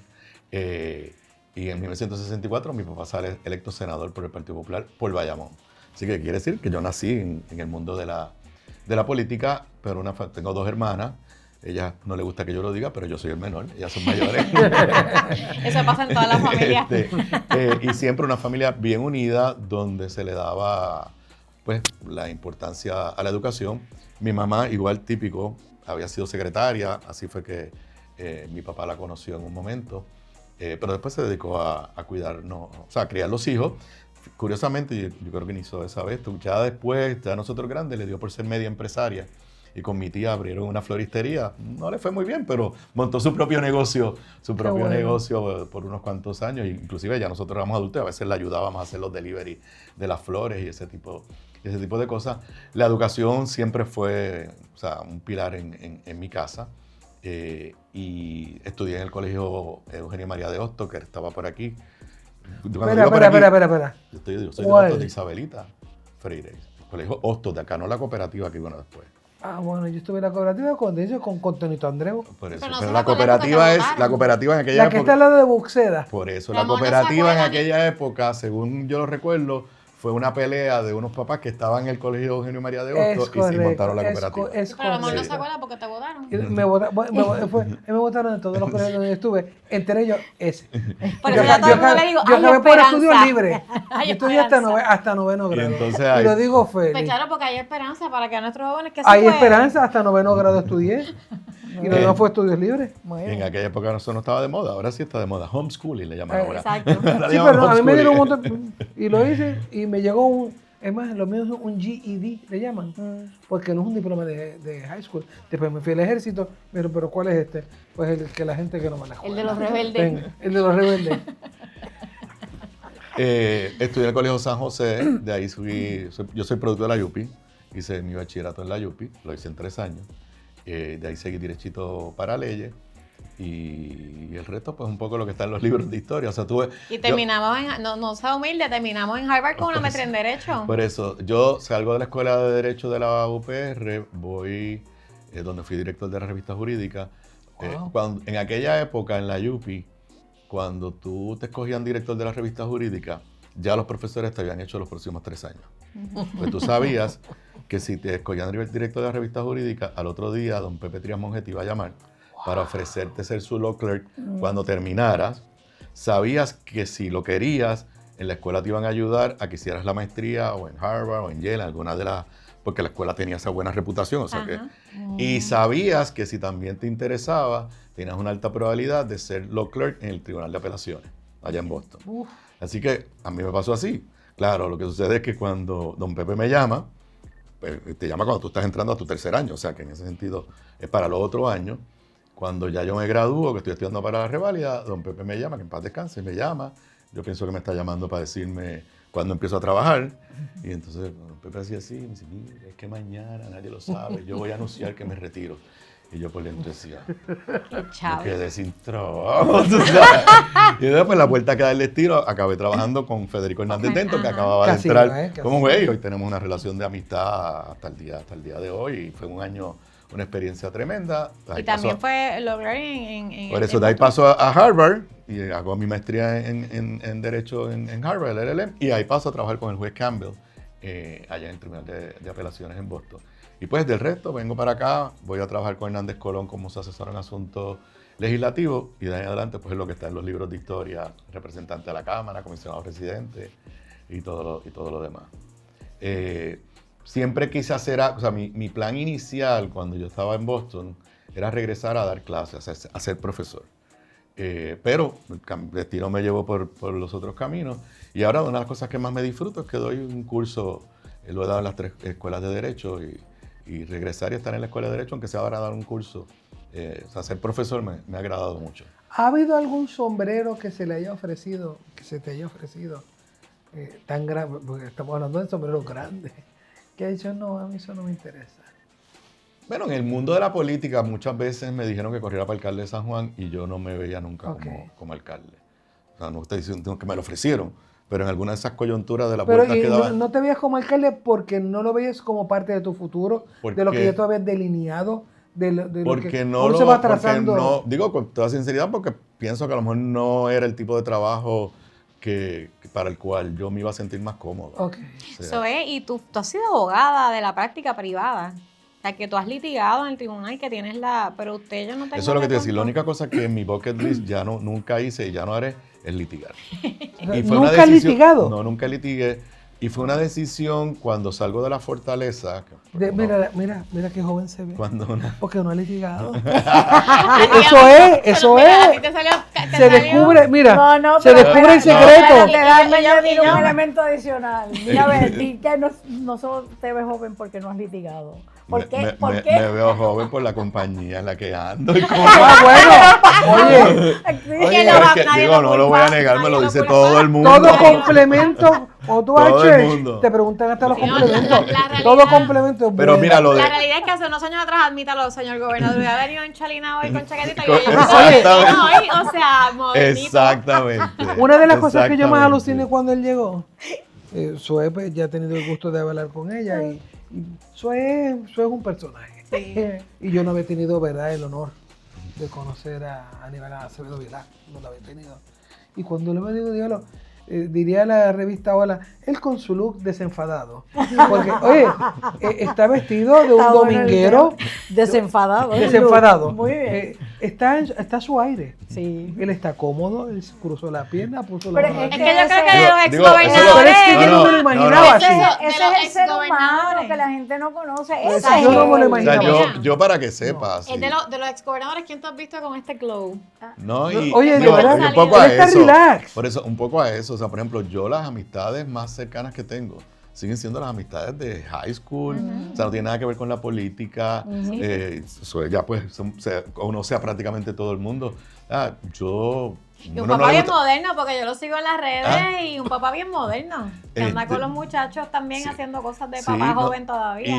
y en 1964 mi papá sale electo senador por el Partido Popular por Bayamón. Así que quiere decir que yo nací en el mundo de la política, pero tengo 2 hermanas. Ellas no les gusta que yo lo diga, pero yo soy el menor, ellas son mayores. Eso pasa en todas las familias. Y siempre una familia bien unida, donde se le daba pues la importancia a la educación. Mi mamá, igual típico, había sido secretaria, así fue que mi papá la conoció en un momento, pero después se dedicó a cuidarnos, o sea, a criar los hijos. Curiosamente, yo creo que ni hizo esa vez, ya después, ya nosotros grandes, le dio por ser media empresaria. Y con mi tía abrieron una floristería. No le fue muy bien, pero montó su propio negocio, por unos cuantos años. Inclusive ya nosotros éramos adultos, a veces le ayudábamos a hacer los delivery de las flores y ese tipo de cosas. La educación siempre fue, o sea, un pilar en mi casa. Y estudié en el colegio Eugenio María de Hostos, que estaba por aquí. Espera. Yo soy de ¿Cuál? Hostos de Isabelita Freire. El colegio Hostos de acá, no la cooperativa que vino después. Ah, bueno, yo estuve en la cooperativa con Tonito Andreu. Por eso. Pero no Pero se la la conozco, cooperativa que te la votaron. cooperativa en aquella La que está época. al lado de Buxeda. Por eso, Ramón la no se cooperativa en acuerda aquella época, según yo lo recuerdo, fue una pelea de unos papás que estaban en el colegio Eugenio María de Es Hostos y correcto. montaron la es cooperativa. co- es Pero a lo mejor no correcto. se acuerda porque te votaron. Y me votaron de todos los colegios donde estuve, entre ellos ese. Por eso yo a todo el mundo le digo, yo hay acabé por estudios esperanza. libres. Hay Yo estudié hasta, esperanza. hasta noveno grado. entonces Y ahí- lo digo Pues feliz. claro, porque hay esperanza para que nuestros jóvenes que se Hay pueden. esperanza, hasta noveno grado estudié. Y lo demás fue estudios libres. Bueno. En aquella época eso no estaba de moda, ahora sí está de moda. Homeschooling le llaman ahora. Exacto. Ahora le Sí, llaman pero a mí me dieron un homeschooling. montón. Y lo hice y me llegó Es más, lo mío es un GED, le llaman, porque no es un diploma de high school. Después me fui al ejército, pero ¿cuál es este? Pues el que la gente que no va a la escuela. El de los rebeldes. Venga, el de los rebeldes. Estudié en el Colegio San José, de ahí yo soy producto de la UPI, hice mi bachillerato en la UPI, lo hice en 3 años, de ahí seguí derechito para leyes. Y el resto, pues un poco lo que está en los libros de historia. O sea, y terminamos no sea humilde, terminamos en Harvard con una maestría en Derecho. Por eso, yo salgo de la Escuela de Derecho de la UPR, voy donde fui director de la revista jurídica. Wow. En aquella época, en la UPI, cuando tú te escogían director de la revista jurídica, ya los profesores te habían hecho los próximos 3 años. Pues tú sabías que si te escogían director de la revista jurídica, al otro día don Pepe Trías Monge te iba a llamar para ofrecerte ser su law clerk cuando terminaras. Sabías que si lo querías, en la escuela te iban a ayudar a que hicieras la maestría o en Harvard o en Yale, alguna de las, porque la escuela tenía esa buena reputación. O sea y sabías que si también te interesaba, tenías una alta probabilidad de ser law clerk en el Tribunal de Apelaciones, allá en Boston. Así que a mí me pasó así. Claro, lo que sucede es que cuando don Pepe me llama, pues, te llama cuando tú estás entrando a tu 3er año, o sea que en ese sentido es para los otros años. Cuando ya yo me gradúo, que estoy estudiando para la reválida, don Pepe me llama, que en paz descanse, me llama. Yo pienso que me está llamando para decirme cuándo empiezo a trabajar. Y entonces don Pepe decía así, me dice, mira, es que mañana nadie lo sabe, yo voy a anunciar que me retiro. Y yo por dentro decía, yo quedé sin trabajo. Y después la vuelta a quedar el estilo, acabé trabajando con Federico Hernández Dento, que acababa de entrar como güey. Hoy tenemos una relación de amistad hasta el día de hoy. Y fue un año, una experiencia tremenda. Y también fue lograr en por eso de ahí paso a Harvard y hago mi maestría en Derecho en Harvard, el LLM, y ahí paso a trabajar con el juez Campbell allá en el Tribunal de Apelaciones en Boston. Y pues del resto vengo para acá, voy a trabajar con Hernández Colón como su asesor en asuntos legislativos y de ahí en adelante pues es lo que está en los libros de historia, representante de la Cámara, comisionado residente y todo lo demás. Siempre quise hacer, o sea, mi plan inicial cuando yo estaba en Boston era regresar a dar clases, a ser profesor. Pero el destino me llevó por los otros caminos y ahora una de las cosas que más me disfruto es que doy un curso, lo he dado en las 3 escuelas de Derecho y regresar y estar en la escuela de Derecho, aunque sea para dar un curso, o sea, ser profesor me ha agradado mucho. ¿Ha habido algún sombrero que se le haya ofrecido, que se te haya ofrecido tan grande? Porque estamos hablando de sombreros grandes. Que ha dicho, no, a mí eso no me interesa. Bueno, en el mundo de la política muchas veces me dijeron que corriera para alcalde de San Juan y yo no me veía nunca como alcalde. O sea, no estoy diciendo que me lo ofrecieron, pero en alguna de esas coyunturas de la puerta que daban. ¿No te veías como alcalde porque no lo veías como parte de tu futuro? De lo que ya tú habías delineado, de lo que no se va trazando. No, digo con toda sinceridad porque pienso que a lo mejor no era el tipo de trabajo para el cual yo me iba a sentir más cómodo. Okay. O sea, y tú has sido abogada de la práctica privada. O sea, que tú has litigado en el tribunal, que tienes pero usted yo no tengo. Eso es lo que te decía. La única cosa que en mi bucket list nunca hice y ya no haré es litigar. Y fue ¿Nunca has litigado? No, nunca litigué. Y fue una decisión cuando salgo de la fortaleza. Mira qué joven se ve. Cuando porque no ha litigado. Eso es. Se descubre, mira, se descubre el secreto. Te dan añadir un elemento adicional. Mira, a ver, di que no solo te ves joven porque no has litigado. ¿Por qué? Me veo joven por la compañía en la que ando. Y Oye, no lo voy a negar, me lo dice todo el mundo. Todo complemento, o tú vas te preguntan hasta los complementos. Todo complemento. Pero mira, la realidad es que hace unos años atrás, admítalo, señor gobernador, hubiera venido en Chalina hoy con chaquetita y o sea, modernito. Exactamente. Una de las cosas que yo más aluciné cuando él llegó, Zoe pues, ya ha tenido el gusto de hablar con ella y Zoe es un personaje. Sí. Y yo no había tenido, ¿verdad?, el honor de conocer a Aníbal Acevedo Vilá, no lo había tenido. Y cuando le digo, dígalo, diría la revista Hola, él con su look desenfadado. Porque, oye, está vestido de un dominguero. Desenfadado. Desenfadado. Muy bien. Está a su aire. Sí. Él está cómodo, él cruzó la pierna, puso la mano. Es que yo creo que los exgobernadores. Pero es que yo no me lo imaginaba así. Ese es el ser humano que la gente no conoce. Yo no me lo imaginaba. O sea, yo para que sepas. Es de los exgobernadores, ¿quién tú has visto con este glow? No, y oye, de verdad, un poco él a está eso. relax. Por eso, un poco a eso. O sea, por ejemplo, yo las amistades más cercanas que tengo siguen siendo las amistades de high school, o sea, no tiene nada que ver con la política, ya pues conoce a prácticamente todo el mundo. Y un papá bien moderno, porque yo lo sigo en las redes, y un papá bien moderno, que anda con los muchachos también haciendo cosas de papá joven todavía.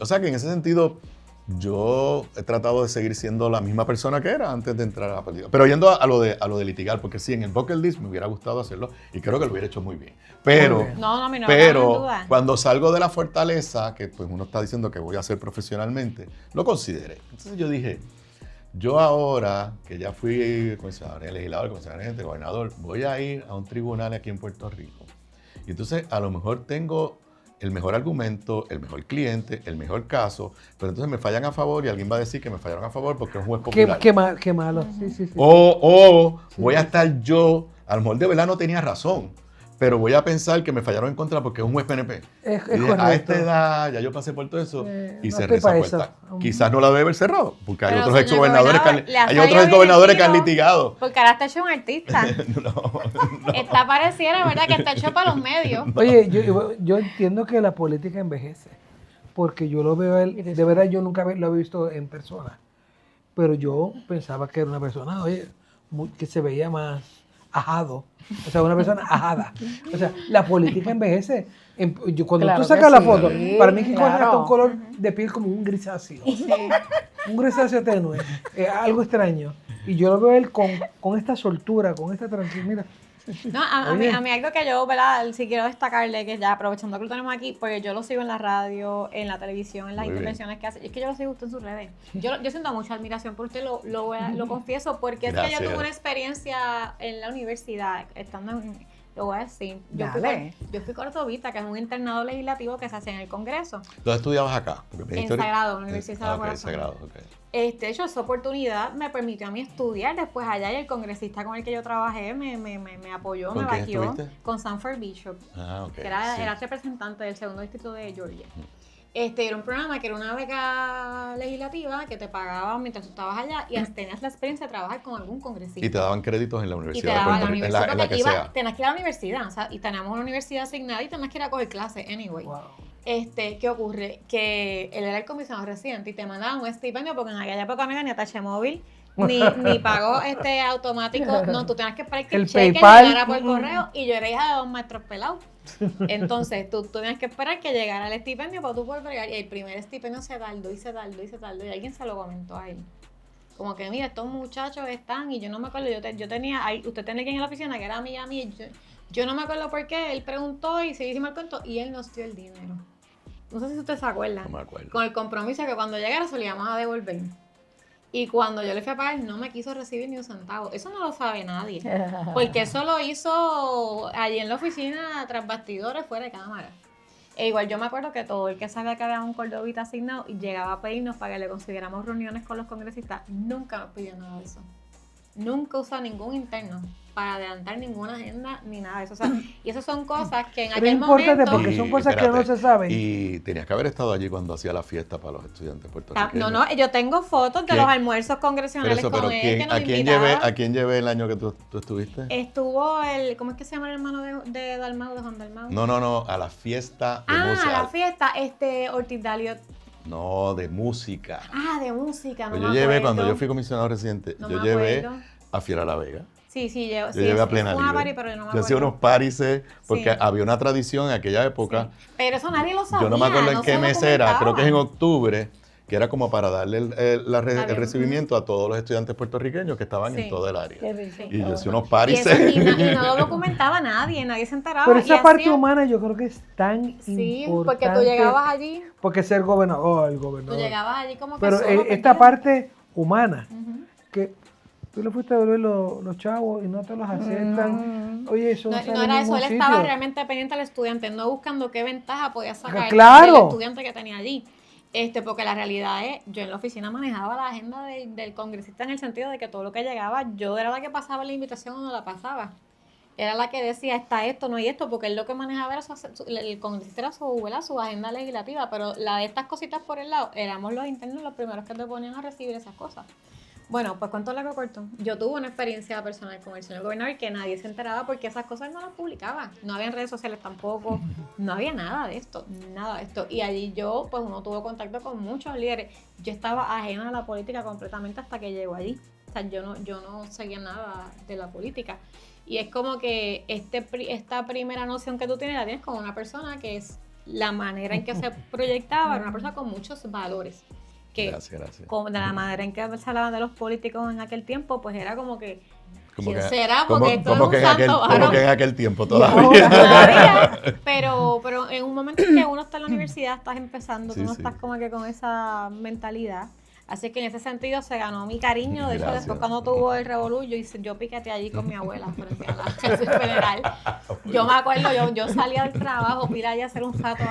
O sea que en ese sentido, yo he tratado de seguir siendo la misma persona que era antes de entrar a la política. Pero yendo a lo de litigar, porque sí, en el bucket list me hubiera gustado hacerlo y creo que lo hubiera hecho muy bien. Pero, cuando salgo de la fortaleza, que pues uno está diciendo que voy a hacer profesionalmente, lo consideré. Entonces yo dije, yo ahora, que ya fui comisionado, legislador, comisionado, gobernador, voy a ir a un tribunal aquí en Puerto Rico. Y entonces a lo mejor tengo el mejor argumento, el mejor cliente, el mejor caso, pero entonces me fallan a favor y alguien va a decir que me fallaron a favor porque es un juez popular. Qué malo. Sí. Voy a estar yo, a lo mejor de verdad no tenía razón, pero voy a pensar que me fallaron en contra porque es un juez PNP. A esta edad, ya yo pasé por todo eso y cerré esa puerta. Quizás no la debe haber cerrado, porque hay otros exgobernadores que han litigado. Porque ahora está hecho un artista. Está pareciera, ¿verdad? Que está hecho para los medios. Oye, yo entiendo que la política envejece, porque yo lo veo, de verdad yo nunca lo he visto en persona, pero yo pensaba que era una persona, que se veía más ajado. O sea, una persona ajada. O sea, la política envejece. Cuando tú sacas la foto, para mí que hasta un color de piel como un grisáceo. Un grisáceo tenue. Algo extraño. Y yo lo veo él con esta soltura, con esta tranquilidad. No, a mí algo que yo, ¿verdad? Sí quiero destacarle, que ya aprovechando que lo tenemos aquí, porque yo lo sigo en la radio, en la televisión, en las intervenciones que hace. Es que yo lo sigo en sus redes. Yo siento mucha admiración por usted, lo confieso, porque es que yo tuve una experiencia en la universidad, estando en... Lo voy a decir. Yo fui cortobita, que es un internado legislativo que se hace en el Congreso. ¿Dónde estudiabas acá? En Sagrado, en la Universidad de Sagrado, De hecho, esa oportunidad me permitió a mí estudiar después allá, y el congresista con el que yo trabajé me apoyó, me batió con Sanford Bishop, que era representante del segundo distrito de Georgia. Era un programa que era una beca legislativa que te pagaban mientras tú estabas allá y tenías la experiencia de trabajar con algún congresista. Y te daban créditos en la universidad. Y te daban la universidad, en la que sea. Tenías que ir a la universidad, o sea, y teníamos una universidad asignada y tenías que ir a coger clases, anyway. Wow. ¿Qué ocurre? Que él era el comisionado residente y te mandaban un estipendio porque en aquella época no había ni atache móvil, ni pago automático. No, tú tenías que esperar que el cheque llegara por correo, y yo era hija de 2 maestros pelados. Entonces tú tenías que esperar que llegara el estipendio para tú poder bregar, y el primer estipendio se tardó y alguien se lo comentó a él. Como que mira, estos muchachos están, y yo no me acuerdo, yo tenía, usted tenía alguien en la oficina que era amiga mía, yo no me acuerdo por qué, él preguntó y se hizo el cuento y él nos dio el dinero. No sé si usted se acuerda. No me acuerdo. Con el compromiso que cuando llegara se lo íbamos a devolver. Y cuando yo le fui a pagar, no me quiso recibir ni un centavo. Eso no lo sabe nadie. Porque eso lo hizo allí en la oficina, tras bastidores, fuera de cámara. Igual yo me acuerdo que todo el que sabía que había un cordobita asignado y llegaba a pedirnos para que le consiguiéramos reuniones con los congresistas, nunca nos pidió nada de eso. Nunca usó ningún interno para adelantar ninguna agenda ni nada de eso. O sea, y esas son cosas que en aquel momento... porque son cosas que no se saben. Y tenías que haber estado allí cuando hacía la fiesta para los estudiantes puertorriqueños. No, yo tengo fotos de los almuerzos congresionales con él, que nos invitaba. ¿A quién llevé el año que tú estuviste? Estuvo ¿cómo es que se llama el hermano de Dalmau, de Juan Dalmau? No, a la fiesta de música. A la fiesta, Ortiz Dalio. No, de música. De música, pues yo llevé, cuando yo fui comisionado residente, yo llevé a Fiera La Vega. Sí, yo llevé a Plena Libre. Party, pero yo no me acuerdo. Yo hacía unos parises, porque había una tradición en aquella época. Sí. Pero eso nadie lo sabía. Yo no me acuerdo en qué mes era, creo que es en octubre, que era como para darle el recibimiento a todos los estudiantes puertorriqueños que estaban en todo el área. Y yo hacía unos parises. Y no lo documentaba nadie se enteraba. Pero esa parte humana yo creo que es tan importante. Sí, porque tú llegabas allí. Porque ser gobernador, el gobernador. Tú llegabas allí como persona. Pero esta parte humana, que tú le fuiste a devolver los chavos y no te los aceptan. Oye, eso no era eso, él estaba realmente pendiente al estudiante, no buscando qué ventaja podía sacar del estudiante que tenía allí. Porque la realidad es, yo en la oficina manejaba la agenda del congresista en el sentido de que todo lo que llegaba, yo era la que pasaba la invitación o no la pasaba. Era la que decía, está esto, no hay esto, porque él lo que manejaba era el congresista era su agenda legislativa, pero la de estas cositas por el lado, éramos los internos los primeros que te ponían a recibir esas cosas. Bueno, pues cuento largo corto. Yo tuve una experiencia personal con el señor gobernador que nadie se enteraba porque esas cosas no las publicaban. No había en redes sociales tampoco, no había nada de esto. Y allí pues uno tuvo contacto con muchos líderes. Yo estaba ajena a la política completamente hasta que llegó allí. O sea, yo no seguía nada de la política. Y es como que esta primera noción que tú tienes, la tienes con una persona que es la manera en que se proyectaba, era una persona con muchos valores. Gracias. De la manera en que se hablaban de los políticos en aquel tiempo, pues era como que Como ¿quién que, será? como, Porque esto como es que un en santo aquel, como varón. que en aquel tiempo todavía. Todavía, pero en un momento en que uno está en la universidad, estás empezando, tú no estás como que con esa mentalidad. Así que en ese sentido se ganó mi cariño. De hecho, después cuando tuvo el revolú, yo piqueteé allí con mi abuela frente a la federal. Yo me acuerdo, yo salía del trabajo, ir allá a hacer un rato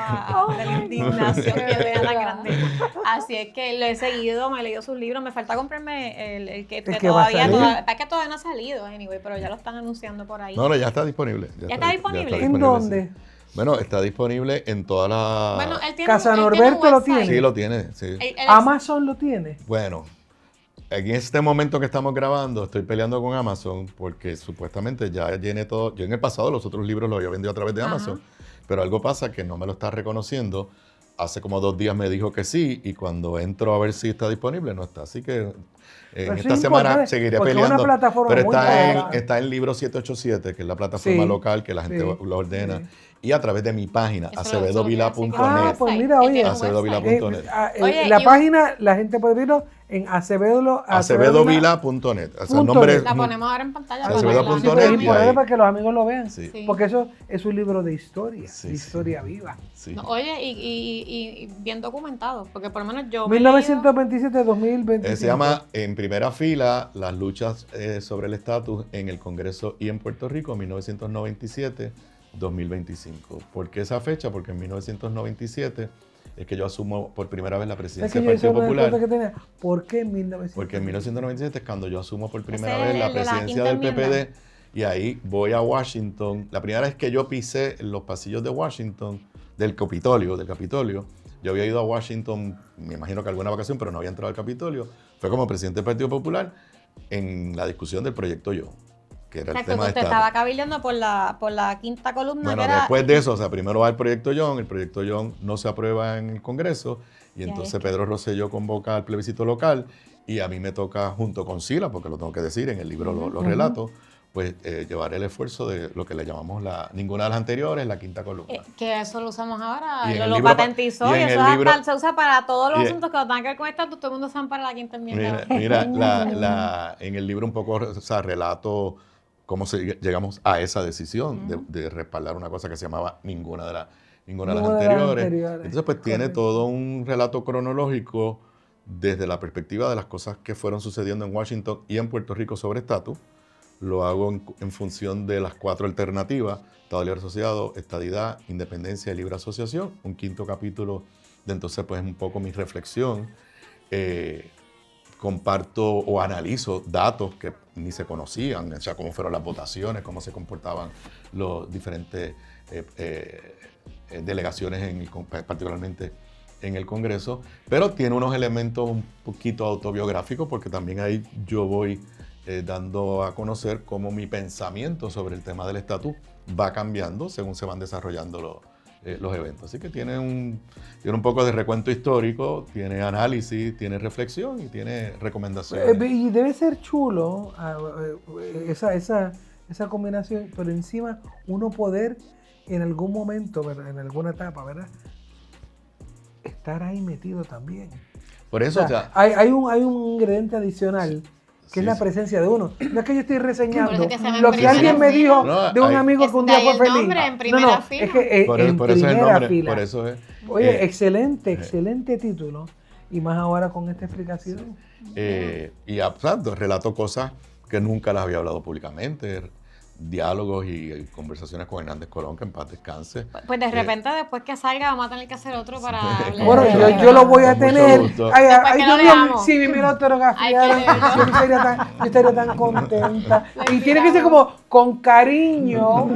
de la indignación que era tan grande. Así es que lo he seguido, me he leído sus libros. Me falta comprarme el que todavía no ha salido, anyway, pero ya lo están anunciando por ahí. No, ya está disponible. ¿Ya está disponible? ¿En dónde? Sí. Bueno, está disponible en todas las... Bueno, él tiene Casa él Norberto tiene un lo website. tiene. Sí, lo tiene, sí. Amazon lo tiene. Bueno, en este momento que estamos grabando, estoy peleando con Amazon porque supuestamente ya llené todo. Yo en el pasado los otros libros los había vendido a través de Amazon, pero algo pasa que no me lo está reconociendo. Hace como 2 días me dijo que sí y cuando entro a ver si está disponible no está. Así que en esta semana seguiré peleando. Pero está en Libro 787, que es la plataforma local que la gente lo ordena. Sí. Y a través de mi página, acevedovila.net. Ah, pues mira, oye. acevedovila.net. La página, la gente puede verlo en acevedovila.net. O sea, la ponemos ahora en pantalla. Acevedo.net. Para que los amigos lo vean. Sí. Porque eso es un libro de historia, de historia viva. Sí. No, oye, y bien documentado, porque por lo menos yo... 1927-2025. Se llama En primera fila, las luchas sobre el estatus en el Congreso y en Puerto Rico, 1997-2025. ¿Por qué esa fecha? Porque en 1997 es que yo asumo por primera vez la presidencia del Partido Popular. ¿Por qué en 1997? Porque en 1997 es cuando yo asumo por primera vez la presidencia del PPD y ahí voy a Washington. La primera vez que yo pisé los pasillos de Washington, del Capitolio, yo había ido a Washington, me imagino que alguna vacación, pero no había entrado al Capitolio. Fue como presidente del Partido Popular en la discusión del proyecto Yo, que era el tema de usted estaba cabildeando por la quinta columna. Bueno, después de eso, o sea, primero va el proyecto John no se aprueba en el Congreso y entonces Pedro Rosselló convoca al plebiscito local y a mí me toca, junto con Sila, porque lo tengo que decir, en el libro lo relato, pues llevar el esfuerzo de lo que le llamamos ninguna de las anteriores, la quinta columna. Que eso lo usamos ahora, lo patentizó y eso se usa para todos los asuntos que tengan que ver con estatus, todo el mundo usa para la quinta enmienda. Mira, en el libro un poco, o sea, relato cómo llegamos a esa decisión de respaldar una cosa que se llamaba ninguna de las anteriores. Entonces, pues tiene todo un relato cronológico desde la perspectiva de las cosas que fueron sucediendo en Washington y en Puerto Rico sobre estatus. Lo hago en función de las 4 alternativas: Estado Libre Asociado, Estadidad, Independencia y Libre Asociación. Un quinto capítulo de entonces, pues, un poco mi reflexión. Comparto o analizo datos que ni se conocían, o sea, cómo fueron las votaciones, cómo se comportaban los diferentes delegaciones, particularmente en el Congreso, pero tiene unos elementos un poquito autobiográficos porque también ahí yo voy dando a conocer cómo mi pensamiento sobre el tema del estatus va cambiando según se van desarrollando los eventos. Así que tiene un poco de recuento histórico, tiene análisis, tiene reflexión y tiene recomendaciones. Y debe ser chulo esa combinación, pero encima uno poder en algún momento, ¿verdad? En alguna etapa, ¿verdad?, estar ahí metido también. Por eso, o sea, hay un ingrediente adicional que es la presencia de uno. No es que yo estoy reseñando lo que alguien me dijo de un amigo que un día fue feliz. En primera fila. Es que por eso es el nombre, por eso es. Oye, excelente título. Y más ahora con esta explicación. Y relato cosas que nunca las había hablado públicamente. diálogos y conversaciones con Hernández Colón, que en paz descanse. Pues de repente, después que salga, vamos a tener que hacer otro para hablar. Bueno, yo lo voy a tener. Ay, Dios mío, si me lo autografiaran, yo estaría tan contenta. Y tiene que ser como con cariño,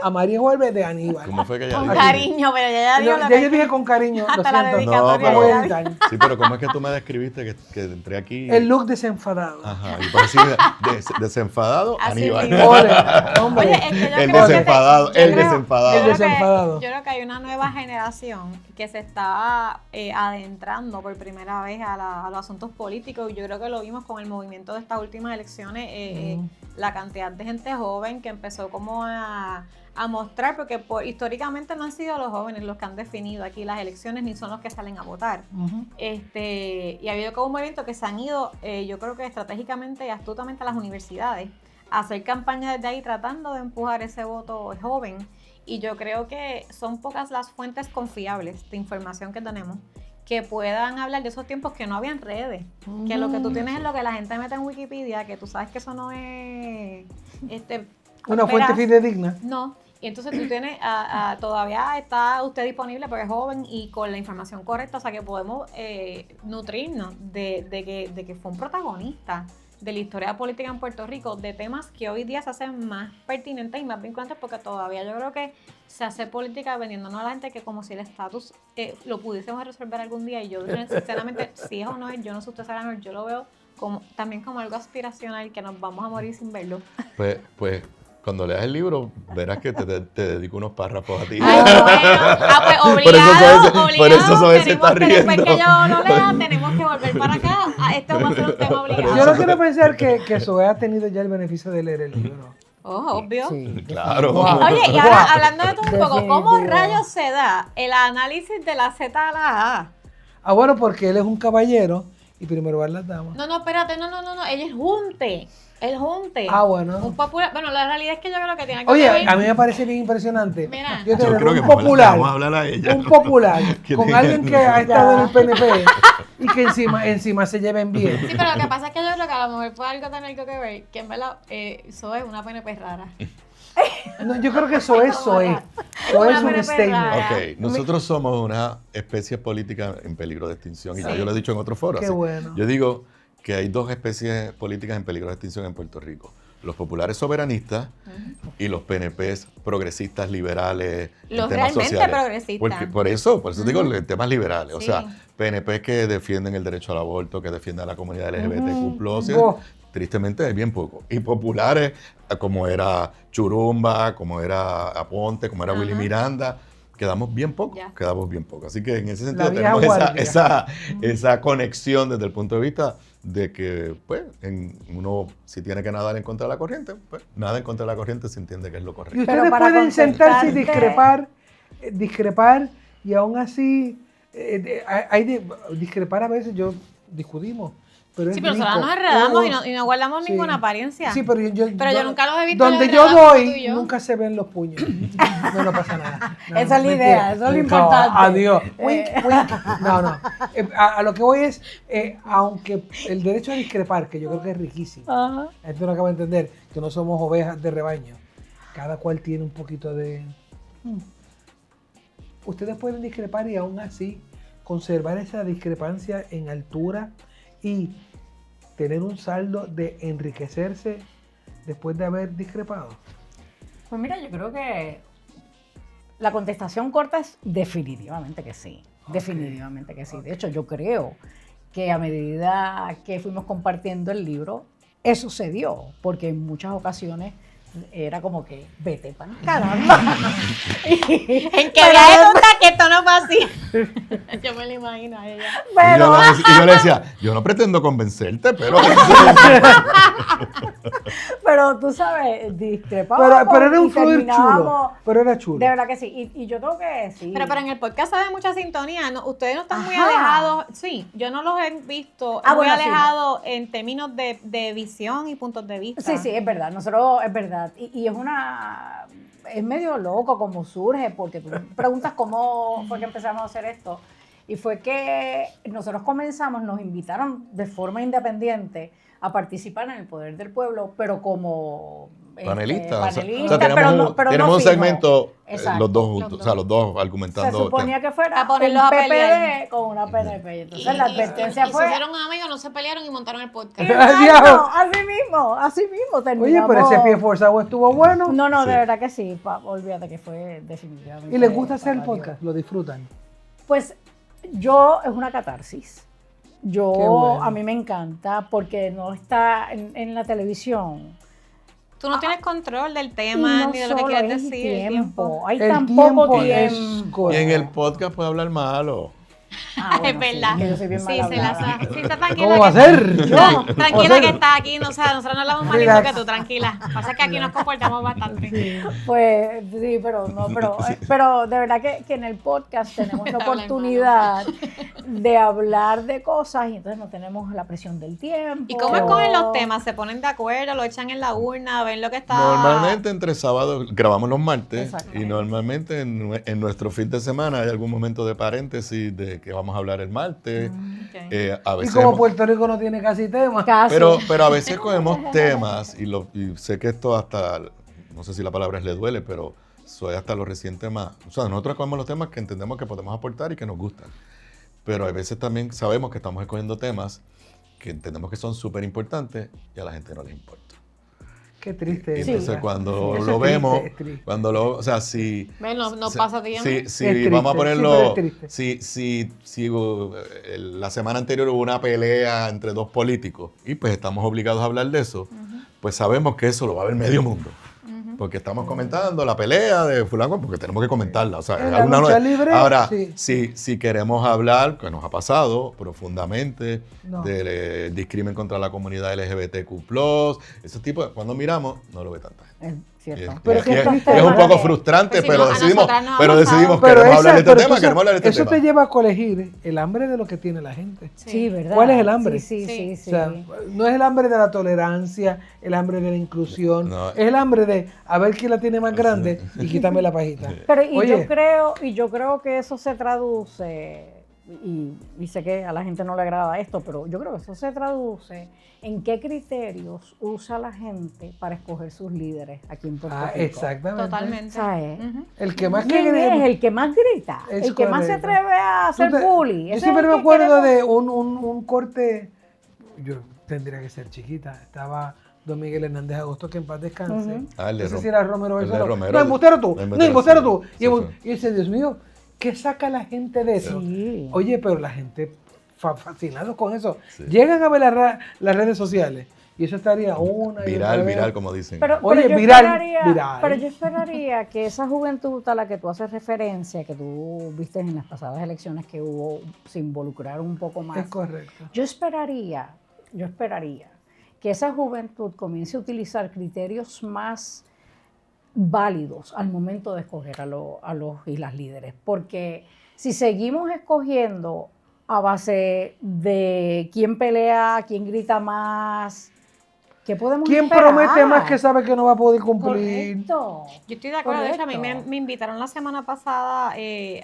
a María Juárez de Aníbal. ¿Cómo fue que ella Con dijo? cariño, pero ya dio Ya yo dije con cariño, lo hasta la siento. dedicatoria. No, voy a editar. Sí, pero ¿cómo es que tú me describiste que entré aquí? El look desenfadado. Ajá, y por así desenfadado, Así Aníbal. mismo. Hombre. Oye, es que yo El creo que desenfadado, yo el creo- desenfadado. El desenfadado. Yo creo que hay una nueva generación que se está adentrando por primera vez a los asuntos políticos, y yo creo que lo vimos con el movimiento de estas últimas elecciones, la cantidad de gente joven que empezó como a mostrar, porque históricamente no han sido los jóvenes los que han definido aquí las elecciones, ni son los que salen a votar. Y ha habido como un movimiento que se han ido, yo creo que estratégicamente y astutamente a las universidades, a hacer campaña desde ahí tratando de empujar ese voto joven. Y yo creo que son pocas las fuentes confiables de información que tenemos que puedan hablar de esos tiempos que no habían redes, que lo que tú tienes es lo que la gente mete en Wikipedia, que tú sabes que eso no es Una fuente fidedigna. no. Y entonces tú tienes, todavía está usted disponible porque es joven y con la información correcta, o sea que podemos nutrirnos de que fue un protagonista de la historia política en Puerto Rico, de temas que hoy día se hacen más pertinentes y más vinculantes, porque todavía yo creo que se hace política vendiéndonos a la gente que como si el estatus lo pudiésemos resolver algún día, y yo sinceramente, si es o no es, yo no sé usted sabe, yo lo veo también como algo aspiracional, que nos vamos a morir sin verlo. Pues cuando leas el libro, verás que te dedico unos párrafos a ti. Ay, bueno, pues obligado, por eso Zoe se está riendo. Después que yo lo lea, tenemos que volver para acá. Esto va a ser un tema obligado. Yo no quiero pensar que Zoe ha tenido ya el beneficio de leer el libro. Obvio. Sí, Claro. Wow. Oye, y ahora hablando de todo un poco, ¿cómo Definitivo. rayos se da el análisis de la Z a la A? Ah, bueno, porque él es un caballero y primero van las damas. No, espérate, no, ella es junte. El junte. Ah, bueno. Un popular. Bueno, la realidad es que yo creo que tiene que Oye, ver. a mí me parece bien impresionante. Mira. Yo Yo tener creo que un vamos popular, a hablar a ella. un popular, Que con tenga- alguien que ha estado en el PNP y que encima se lleven bien. Sí, pero lo que pasa es que yo creo que a lo mejor puede algo tener que ver, que en verdad eso es una PNP rara. No, yo creo que eso es una un PNP statement. rara. Ok, nosotros somos una especie política en peligro de extinción, y ya Sí. yo lo he dicho en otro foro. Qué así. bueno. Yo digo que hay dos especies políticas en peligro de extinción en Puerto Rico: los populares soberanistas y los PNPs progresistas, liberales, en Los temas realmente sociales. progresistas. Porque, por eso digo en temas liberales. O Sí. sea, PNPs que defienden el derecho al aborto, que defienden a la comunidad LGBTQ+, Oh. tristemente es bien poco. Y populares, como era Churumba, como era Aponte, como era Willy Miranda, quedamos bien poco. Ya. Quedamos bien poco. Así que en ese sentido vieja tenemos guardia. esa conexión desde el punto de vista de que, pues, uno si tiene que nadar en contra de la corriente, pues, nada en contra de la corriente se entiende que es lo Y correcto. ustedes Pero para pueden sentarse y contestarte- discrepar y aún así, discrepar a veces, discutimos. Pero es Sí, pero rico. nosotros nos enredamos y no guardamos Sí. ninguna apariencia. Sí, pero yo nunca los he visto donde yo enredados como tú y doy, yo. nunca se ven los puños. No pasa nada. No, Esa es la mentira. idea, eso es lo No, importante. Adiós. Wink, wink. No. A lo que voy es, aunque el derecho a discrepar, que yo creo que es riquísimo, Ajá. la gente no acaba de entender que no somos ovejas de rebaño. Cada cual tiene un poquito de... Ustedes pueden discrepar y aún así conservar esa discrepancia en altura y tener un saldo de enriquecerse después de haber discrepado. Pues mira, yo creo que la contestación corta es definitivamente que sí. Definitivamente que sí. De hecho, yo creo que a medida que fuimos compartiendo el libro, eso se dio, porque en muchas ocasiones era como que vete pan caramba. En que viaje tonta que esto no fue así. Yo me lo imagino a ella. Y yo le decía, yo no pretendo convencerte, pero... Pero tú sabes, discrepábamos Pero era un y fluir chulo. terminábamos. Pero era chulo. De verdad que sí. Y yo creo que sí. Pero en el podcast hay mucha sintonía. Ustedes no están muy Ajá. alejados. Sí, yo no los he visto Ah, muy bueno, sí. alejados en términos de visión y puntos de vista. Sí, es verdad. Nosotros, es verdad. Y es medio loco como surge, porque tú me preguntas cómo fue que empezamos a hacer esto. Y fue que nosotros comenzamos, nos invitaron de forma independiente a participar en el Poder del Pueblo, pero como panelistas. panelistas, O sea, tenemos un segmento los dos juntos, o sea, los dos argumentando. Se suponía que fuera a ponerlos un a pelear PPD con una PNP. Entonces la advertencia fue... se hicieron amigos, no se pelearon y montaron el podcast. Exacto, así mismo terminamos. Oye, pero ese pie forzado estuvo bueno. No, Sí. de verdad que sí, olvídate que fue definitivamente... ¿Y les gusta hacer el podcast? ¿Lo disfrutan? Pues es una catarsis. Qué bueno. A mí me encanta porque no está en la televisión. Tú no tienes control del tema ni de lo que quieres decir. El tiempo. Hay El tan poco tiempo es tiempo. Y en el podcast puede hablar malo. Es verdad. Sí, que yo soy bien Sí, mal se la hablada. sabe. Sí, está tranquila. ¿Cómo va a que- ser? No, Yo. tranquila que está aquí, no, o sea, nosotros no hablamos más lindo Relax. que tú, tranquila. Pasa que aquí nos comportamos bastante. Pues sí, pero de verdad que en el podcast tenemos la oportunidad de hablar de cosas y entonces no tenemos la presión del tiempo. ¿Y cómo escogen los temas? ¿Se ponen de acuerdo? ¿Lo echan en la urna? ¿Ven lo que está...? Normalmente entre sábados grabamos los martes Exacto. y normalmente en nuestro fin de semana hay algún momento de paréntesis de que vamos a hablar el martes. Ok. A Y veces como hemos- Puerto Rico no tiene casi tema. Casi. pero a veces cogemos temas y sé que esto hasta, no sé si la palabra es le duele, pero soy hasta lo reciente más. O sea, nosotros cogemos los temas que entendemos que podemos aportar y que nos gustan. Pero a veces también sabemos que estamos escogiendo temas que entendemos que son súper importantes y a la gente no les importa. Qué triste. Y es, entonces ¿verdad? cuando Eso lo es triste, vemos, es triste. o sea, si... Ven, no si- pasa tiempo. Si Es triste, vamos a sí, ponerlo, pero es triste. si la semana anterior hubo una pelea entre dos políticos y pues estamos obligados a hablar de eso, pues sabemos que eso lo va a ver medio mundo. Porque estamos comentando la pelea de fulano, porque tenemos que comentarla. O sea, En la lucha libre, ahora, sí. si queremos hablar, que nos ha pasado profundamente, No. del discrimen contra la comunidad LGBTQ+, ese tipo, cuando miramos, no lo ve tanta gente. Es cierto. Pero es que es, estos es un temas poco de- frustrante, Pues si pero no, a decidimos, nosotras nos ha pero pasado. decidimos Pero queremos hablar de este pero tema, entonces, queremos hablar de este eso tema. te lleva a colegir el hambre de lo que tiene la gente. Sí, ¿verdad? ¿Cuál es el hambre? Sí. Sí. O sea, no es el hambre de la tolerancia, el hambre de la inclusión, No. es el hambre de a ver quién la tiene más grande y quítame la pajita. Pero Oye, yo creo que eso se traduce, y sé que a la gente no le agrada esto, pero yo creo que eso se traduce en qué criterios usa la gente para escoger sus líderes aquí en Puerto Rico. exactamente. Totalmente. ¿Sabes? Ujú. El que más ¿Quién que es el que más grita? Es El que más se correcto. atreve a hacer bully. Yo Ese siempre es el me que acuerdo queremos. de un corte, yo tendría que ser chiquita, estaba Don Miguel Hernández Agosto, que en paz descanse. Ujú. Ah, el de No sé Rom- si era Romero el de Becerra. Romero. No, embustero tú. El No, embustero sí. tú. Sí, Y sí. dice, Dios mío, ¿qué saca la gente de eso? Sí. Oye, pero la gente fascinados con eso. Sí. Llegan a ver las redes sociales y eso estaría una y otra vez. Viral, como dicen. Oye, yo viral, esperaría- viral. Pero yo esperaría que esa juventud a la que tú haces referencia, que tú viste en las pasadas elecciones que hubo, se involucraron un poco más. Es correcto. Yo esperaría que esa juventud comience a utilizar criterios más válidos al momento de escoger a los y las líderes. Porque si seguimos escogiendo a base de quién pelea, quién grita más, ¿qué podemos ¿Quién esperar? promete más que sabe que no va a poder cumplir? Correcto. Yo estoy de acuerdo. De hecho, a mí Correcto. me invitaron la semana pasada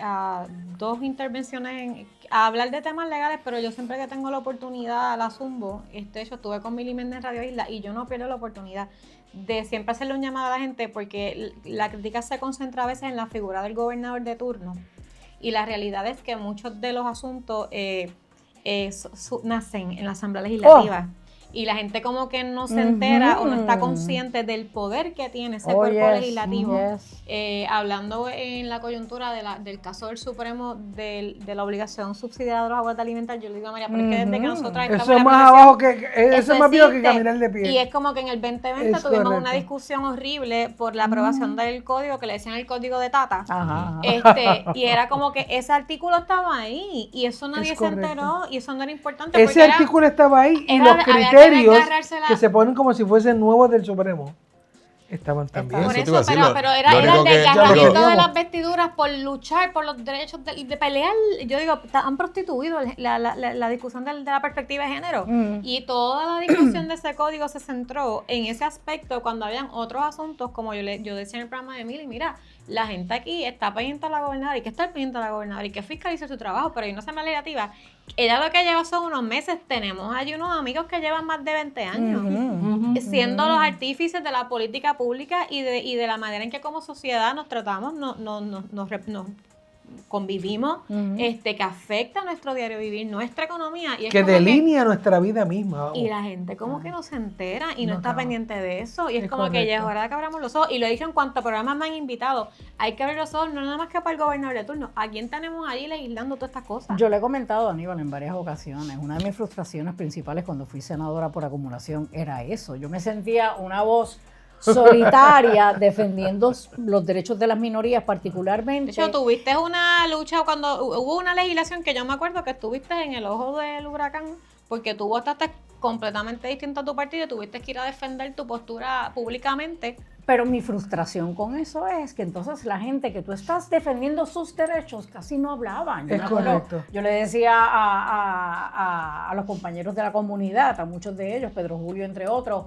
a 2 intervenciones a hablar de temas legales, pero yo siempre que tengo la oportunidad la zumbo. Yo estuve con Mili Méndez en Radio Isla y yo no pierdo la oportunidad de siempre hacerle un llamado a la gente porque la crítica se concentra a veces en la figura del gobernador de turno y la realidad es que muchos de los asuntos nacen en la Asamblea Legislativa. Y la gente como que no se entera o no está consciente del poder que tiene ese cuerpo yes, legislativo. yes. Hablando en la coyuntura del caso del Supremo de la obligación subsidiada de los aguas de alimentar, yo le digo a María, pero es que desde que nosotros estamos Eso en es la más profesión, abajo eso es más viejo que existe. caminar de pie. Y es como que en el 2020 Es tuvimos correcto. una discusión horrible por la aprobación del código, que le decían el código de Tata. Ajá. Y era como que ese artículo estaba ahí y eso nadie Es se correcto. enteró y eso no era importante. Ese porque era- artículo estaba ahí y era- los había que criterios agarrársela. que se ponen como si fuesen nuevos del Supremo. estaban también. Por Eso eso, te iba a decir, pero era el único que- desgarramiento lo- de las vestiduras por luchar por los derechos de pelear. Yo digo, han prostituido la discusión de la perspectiva de género. Y toda la discusión de ese código se centró en ese aspecto cuando habían otros asuntos, como yo decía en el programa de Emily, mira, la gente aquí está pendiente a la gobernadora y que está pendiente a la gobernadora y que fiscalice su trabajo, pero ahí no se me negativa. Ella lo que lleva son unos meses. Tenemos allí unos amigos que llevan más de 20 años siendo los artífices de la política pública y de la manera en que como sociedad nos tratamos, nos convivimos, que afecta nuestro diario vivir, nuestra economía. Y es Que como delinea nuestra vida misma. Vamos. y la gente como que no se entera y no está pendiente de eso. Y es, Es como que ya es correcto. hora de que abramos los ojos. Y lo he dicho en cuanto a programas me han invitado. Hay que abrir los ojos, no nada más que para el gobernador de turno. ¿A quién tenemos allí legislando todas estas cosas? Yo le he comentado a Aníbal en varias ocasiones, una de mis frustraciones principales cuando fui senadora por acumulación era eso. Yo me sentía una voz solitaria defendiendo los derechos de las minorías, particularmente. De hecho, tuviste una lucha cuando hubo una legislación que yo me acuerdo que estuviste en el ojo del huracán porque tú votaste completamente distinto a tu partido y tuviste que ir a defender tu postura públicamente. Pero mi frustración con eso es que entonces la gente que tú estás defendiendo sus derechos casi no hablaban. Yo Es me acuerdo, correcto. yo le decía a los compañeros de la comunidad, a muchos de ellos, Pedro Julio entre otros,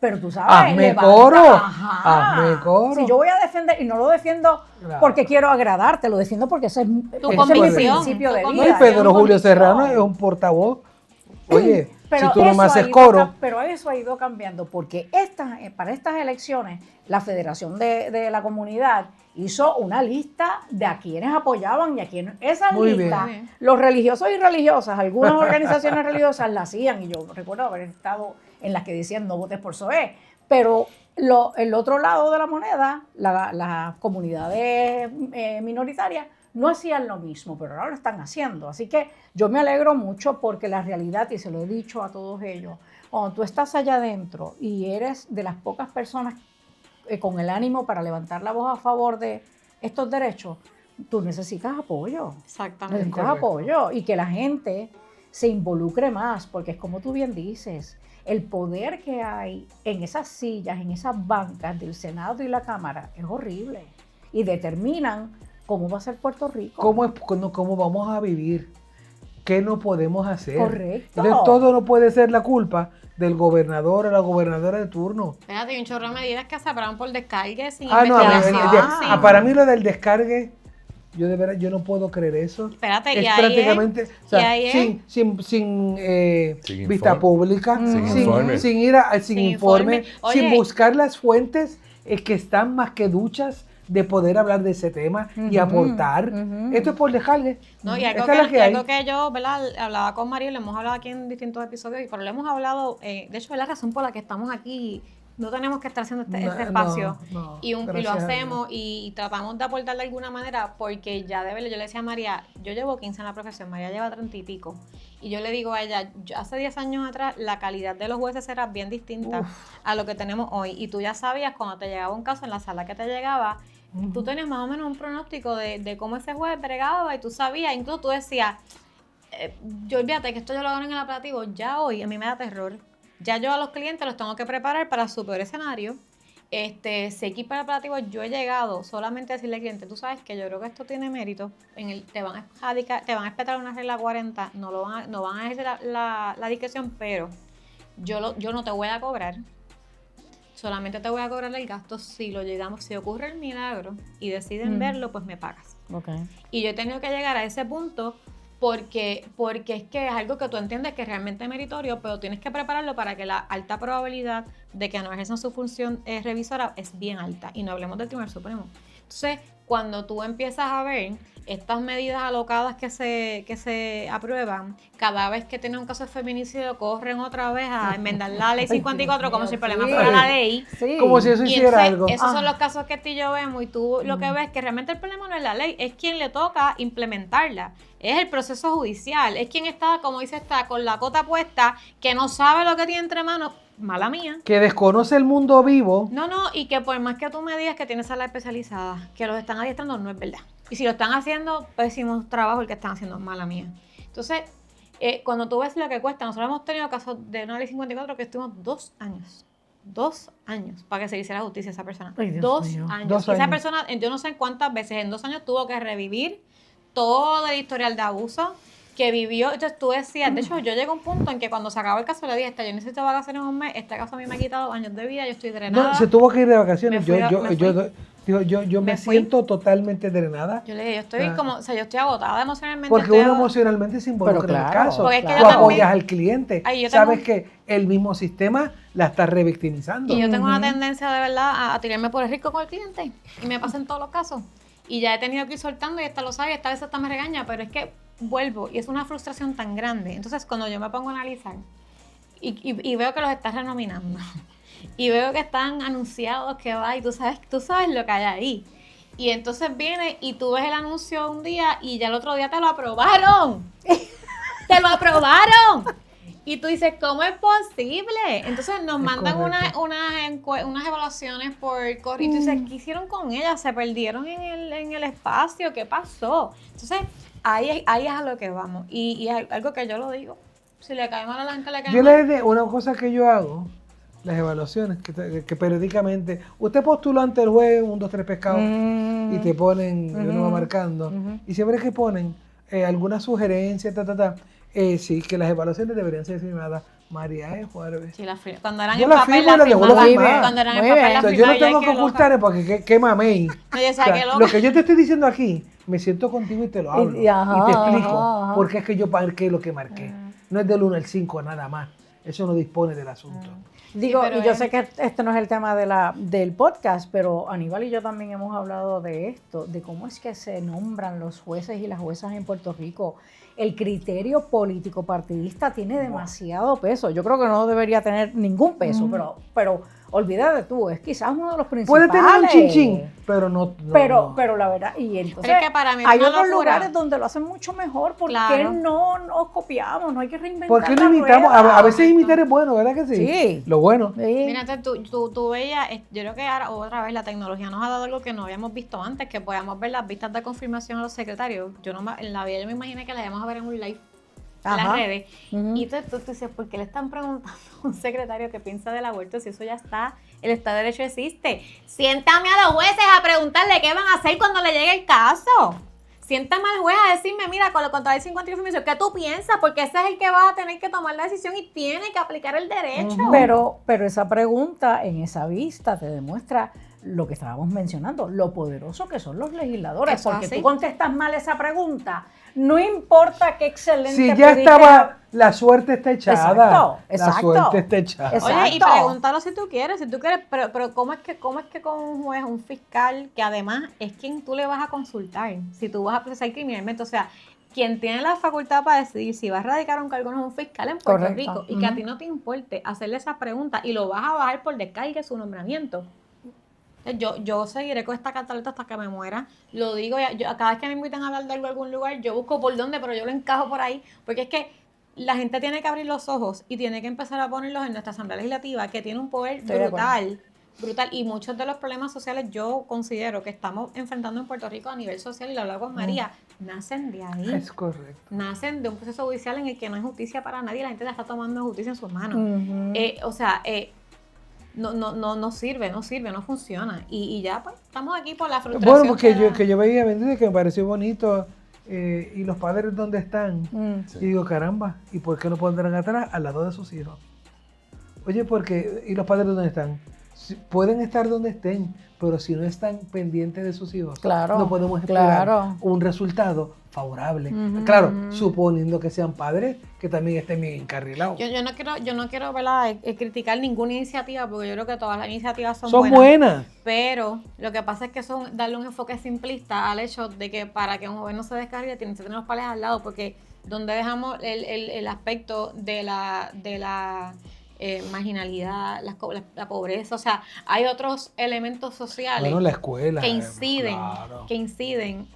pero tú sabes, Hazme levanta, coro, ajá. hazme coro. Si yo voy a defender, y no lo defiendo Claro. porque quiero agradarte, lo defiendo porque ese es Tu ese es mi convicción, principio tu de vida. No, y Mira, Pedro Julio convicción. Serrano es un portavoz. Oye, Pero si tú no me eso haces ha ido coro. pero eso ha ido cambiando porque para estas elecciones la Federación de la Comunidad hizo una lista de a quienes apoyaban y a quienes esa Muy lista, bien. los religiosos y religiosas, algunas organizaciones religiosas la hacían y yo recuerdo haber estado en las que decían no votes por PSOE, pero el otro lado de la moneda, las comunidades minoritarias no hacían lo mismo, pero ahora lo están haciendo. Así que yo me alegro mucho porque la realidad, y se lo he dicho a todos ellos, cuando tú estás allá adentro y eres de las pocas personas con el ánimo para levantar la voz a favor de estos derechos, tú necesitas apoyo. Exactamente. Necesitas Correcto. apoyo y que la gente se involucre más, porque es como tú bien dices, el poder que hay en esas sillas, en esas bancas del Senado y la Cámara es horrible y determinan cómo va a ser Puerto Rico. ¿Cómo vamos a vivir? ¿Qué no podemos hacer? Correcto. Entonces todo no puede ser la culpa del gobernador o la gobernadora de turno. Espérate, hay un chorro de medidas que se aprueban por descargue sin No, investigación. para mí lo del descargue, yo de verdad, yo no puedo creer eso. Espérate, Es y ahí prácticamente, es, o sea, y ahí es. sin Sin vista informe. pública, Sin informe. sin ir sin Sin informe, informe. sin Oye. buscar las fuentes que están más que duchas de poder hablar de ese tema y aportar. Esto es por descargue. No, y algo Esta es la que, hay. algo que yo, ¿verdad? Hablaba con María, le hemos hablado aquí en distintos episodios, pero le hemos hablado, de hecho, es la razón por la que estamos aquí. No tenemos que estar haciendo este espacio y lo gracias a hacemos y tratamos de aportar de alguna manera porque ya de verdad, yo le decía a María, yo llevo 15 en la profesión, María lleva 30 y pico y yo le digo a ella, hace 10 años atrás la calidad de los jueces era bien distinta a lo que tenemos hoy y tú ya sabías cuando te llegaba un caso en la sala que te llegaba, tú tenías más o menos un pronóstico de cómo ese juez bregaba y tú sabías, incluso tú decías, yo olvídate que esto yo lo hago en el apelativo, ya hoy a mí me da terror. Ya yo a los clientes los tengo que preparar para su peor escenario. Sé que para el apelativo yo he llegado solamente a decirle al cliente, tú sabes que yo creo que esto tiene mérito, te van a espetar una regla 40, no van a ejercer la discreción, pero yo no te voy a cobrar, solamente te voy a cobrar el gasto si ocurre el milagro y deciden verlo, pues me pagas. Okay. Y yo he tenido que llegar a ese punto porque es que es algo que tú entiendes que es realmente meritorio, pero tienes que prepararlo para que la alta probabilidad de que no ejerzan su función revisora es bien alta. Y no hablemos del Tribunal Supremo. Entonces, cuando tú empiezas a ver estas medidas alocadas que se aprueban, cada vez que tienen un caso de feminicidio, corren otra vez a enmendar la ley 54 como si el problema fuera la ley. Sí. Como si eso Y hiciera entonces, algo. esos son los casos que tú y yo vemos y tú lo que ves es que realmente el problema no es la ley, es quien le toca implementarla. Es el proceso judicial, es quien está, como dice, está con la cota puesta, que no sabe lo que tiene entre manos, mala mía. Que desconoce el mundo vivo. No, y que por más que tú me digas que tienes sala especializada, que los están adiestrando, no es verdad. Y si lo están haciendo, pésimo trabajo el que están haciendo, mala mía. Entonces, cuando tú ves lo que cuesta, nosotros hemos tenido casos de una ley 54 que estuvimos 2 años 2 años para que se le hiciera justicia a esa persona. Ay, Dios 2 mío. años. 2 Y esa años. persona, yo no sé cuántas veces, en 2 años tuvo que revivir todo el historial de abuso que vivió. Entonces tú decías, de hecho, yo llegué a un punto en que cuando se acabó el caso le dije, yo necesito vacaciones un mes, este caso a mí me ha quitado años de vida, yo estoy drenada. No, se tuvo que ir de vacaciones. Me Yo me fui. siento totalmente drenada. Yo le dije, yo estoy yo estoy agotada emocionalmente. Porque estoy uno agotada. emocionalmente se involucra Pero en el claro, caso. Porque es que Tú yo también- apoyas al cliente. Ay, yo Sabes tengo- que el mismo sistema la está revictimizando. Y yo tengo una tendencia de verdad a tirarme por el rico con el cliente. Y me pasa en todos los casos. Y ya he tenido que ir soltando y esta lo sabe, esta vez hasta me regaña, pero es que vuelvo y es una frustración tan grande. Entonces cuando yo me pongo a analizar y veo que los estás renominando y veo que están anunciados que va y tú sabes lo que hay ahí. Y entonces viene y tú ves el anuncio un día y ya el otro día te lo aprobaron. ¡Te lo aprobaron! Y tú dices, ¿cómo es posible? Entonces nos mandan unas evaluaciones por correo y tú dices, ¿qué hicieron con ellas? ¿Se perdieron en el espacio? ¿Qué pasó? Entonces ahí es a lo que vamos. Y es algo que yo lo digo. Si le cae mal a la gente, le cae Yo mal. una cosa que yo hago, las evaluaciones, que periódicamente, usted postuló ante el juez 1, 2, 3 pescados y te ponen, uno va marcando, y siempre que ponen alguna sugerencia, sí, que las evaluaciones deberían ser firmadas María E. Juárez. Sí, cuando eran Yo en la papel, firmo y la devuelvo firmaba. firmada. Cuando eran en Muy papel, bien. la O sea, yo firmaba. no tengo Ay, que qué loca. ocultar porque qué mamey. Oye, o sea, qué loca. Lo que yo te estoy diciendo aquí, me siento contigo y te lo hablo. Ajá, y te explico ajá. por qué es que yo marqué lo que marqué. No es del 1 al 5 nada más. Eso no dispone del asunto. Digo, pero y yo es- sé que este no es el tema del podcast, pero Aníbal y yo también hemos hablado de esto, de cómo es que se nombran los jueces y las juezas en Puerto Rico. El criterio político partidista tiene demasiado peso. Yo creo que no debería tener ningún peso, pero olvídate tú, es quizás uno de los Puede principales. tener un chinchín, pero no. Pero la verdad, y entonces Pero es que para mí es hay una otros locura. lugares donde lo hacen mucho mejor. ¿Por Claro. qué no nos copiamos? No hay que reinventar ¿Por qué la no imitamos? rueda. A veces imitar es bueno, ¿verdad que sí? Sí. Lo bueno. Sí. Mira, entonces tú veías, yo creo que ahora otra vez la tecnología nos ha dado algo que no habíamos visto antes, que podíamos ver las vistas de confirmación a los secretarios. En la vida yo me imaginé que las íbamos a ver en un live en las Ajá. redes. Ujú. Y tú dices, ¿por qué le están preguntando a un secretario qué piensa del aborto si eso ya está? El Estado de Derecho existe. Siéntame a los jueces a preguntarle qué van a hacer cuando le llegue el caso. Siéntame al juez a decirme, mira, con lo contrario 50 información, ¿qué tú piensas? Porque ese es el que va a tener que tomar la decisión y tiene que aplicar el derecho. Pero esa pregunta en esa vista te demuestra lo que estábamos mencionando, lo poderoso que son los legisladores. Eso Porque así. tú contestas mal esa pregunta, no importa qué excelente. Si ya pudiste- estaba, la suerte está echada. Exacto, La exacto. suerte está echada. Exacto. Oye, y pregúntalo si tú quieres, pero ¿cómo es que con un juez, un fiscal, que además es quien tú le vas a consultar, si tú vas a procesar criminalmente? O sea, quien tiene la facultad para decidir si va a radicar un cargo o no es un fiscal en Puerto Correcto. Rico, y que a ti no te importe hacerle esas preguntas y lo vas a bajar por descarga de su nombramiento. Yo seguiré con esta cantaleta hasta que me muera. Lo digo, cada vez que me invitan a hablar de algo en algún lugar, yo busco por dónde, pero yo lo encajo por ahí, porque es que la gente tiene que abrir los ojos y tiene que empezar a ponerlos en nuestra Asamblea Legislativa, que tiene un poder Estoy de acuerdo. brutal. Y muchos de los problemas sociales yo considero que estamos enfrentando en Puerto Rico a nivel social, y lo hablaba con María, nacen de ahí. Es correcto. Nacen de un proceso judicial en el que no hay justicia para nadie, la gente la está tomando justicia en sus manos. Ujú. No sirve, no funciona. Y ya, pues, estamos aquí por la frustración. Bueno, porque que da. yo veía, ¿me que me pareció bonito. Y los padres, ¿dónde están? Mm. Y digo, caramba, ¿y por qué no pondrán atrás al lado de sus hijos? Oye, porque ¿y los padres dónde están? Pueden estar donde estén, pero si no están pendientes de sus hijos, Claro, no podemos esperar claro. un resultado favorable. Ujú. Claro, suponiendo que sean padres que también estén bien encarrilados. Yo no quiero ¿verdad? Criticar ninguna iniciativa, porque yo creo que todas las iniciativas son Son buenas. Pero lo que pasa es que son darle un enfoque simplista al hecho de que para que un joven no se descargue tiene que tener los padres al lado, porque donde dejamos el aspecto de la marginalidad, la pobreza, o sea, hay otros elementos sociales Bueno, la escuela. que inciden, claro.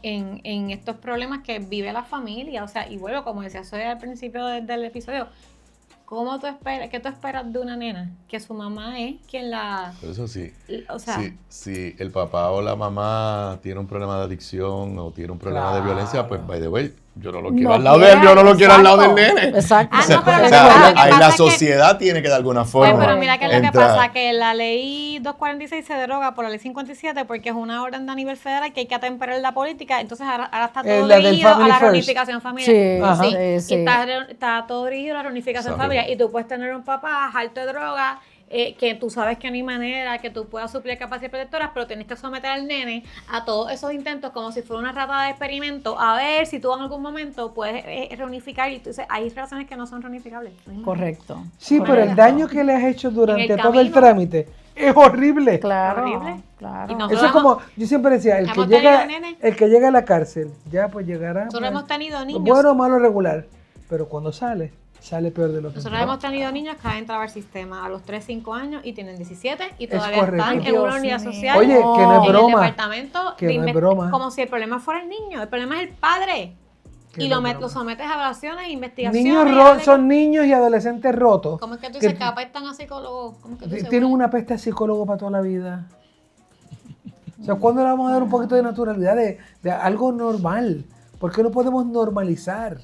en estos problemas que vive la familia. O sea, y vuelvo, como decía Zoe al principio del episodio, ¿qué tú esperas de una nena? Que su mamá es quien la... Pero eso sí, O sea, si el papá o la mamá tiene un problema de adicción o tiene un problema de Claro. violencia, pues by the way, yo no lo quiero al lado de él, yo no lo quiero al lado del nene. Exacto. No, pero O sea, ahí la sociedad tiene que de alguna forma. Pero mira que es lo que entrar. pasa, que la ley 246 se deroga por la ley 57 porque es una orden de nivel federal que hay que atemperar la política, entonces ahora está todo La del dirigido a Family la First. reunificación familiar. Sí, Sí, sí. y está todo dirigido a la reunificación Sabe. familiar. Y tú puedes tener un papá harto de droga, que tú sabes que no hay manera que tú puedas suplir capacidades protectoras, pero tienes que someter al nene a todos esos intentos como si fuera una rata de experimento, a ver si tú en algún momento puedes reunificar. Y entonces hay relaciones que no son reunificables. Correcto. Sí, pero el daño que le has hecho durante En el todo el camino. trámite es horrible. Claro. Horrible. Claro. Y no- Eso es como, yo siempre decía, el Hemos tenido nenes. que llega a la cárcel, ya pues llegará. Nosotros pues, hemos tenido niños. bueno, malo, regular. Pero cuando sale peor de lo que Nosotros entró. hemos tenido niños que han entrado al sistema a los 3, 5 años y tienen 17 y Es todavía correcto. están Ay, en una Dios unidad mío. social. Oye, que no es en broma. el departamento Que de no es broma. como si el problema fuera el niño, el problema es el padre. Que Y no lo, es broma. lo sometes a evaluaciones, investigaciones. Niños y dale- son niños y adolescentes rotos. ¿Cómo es que tú que dices que apestan a psicólogos? ¿Cómo es que tú dices, tienen bueno? una peste a psicólogo para toda la vida. O sea, ¿cuándo le vamos a dar un poquito de naturalidad, de algo normal? ¿Por qué no podemos normalizar?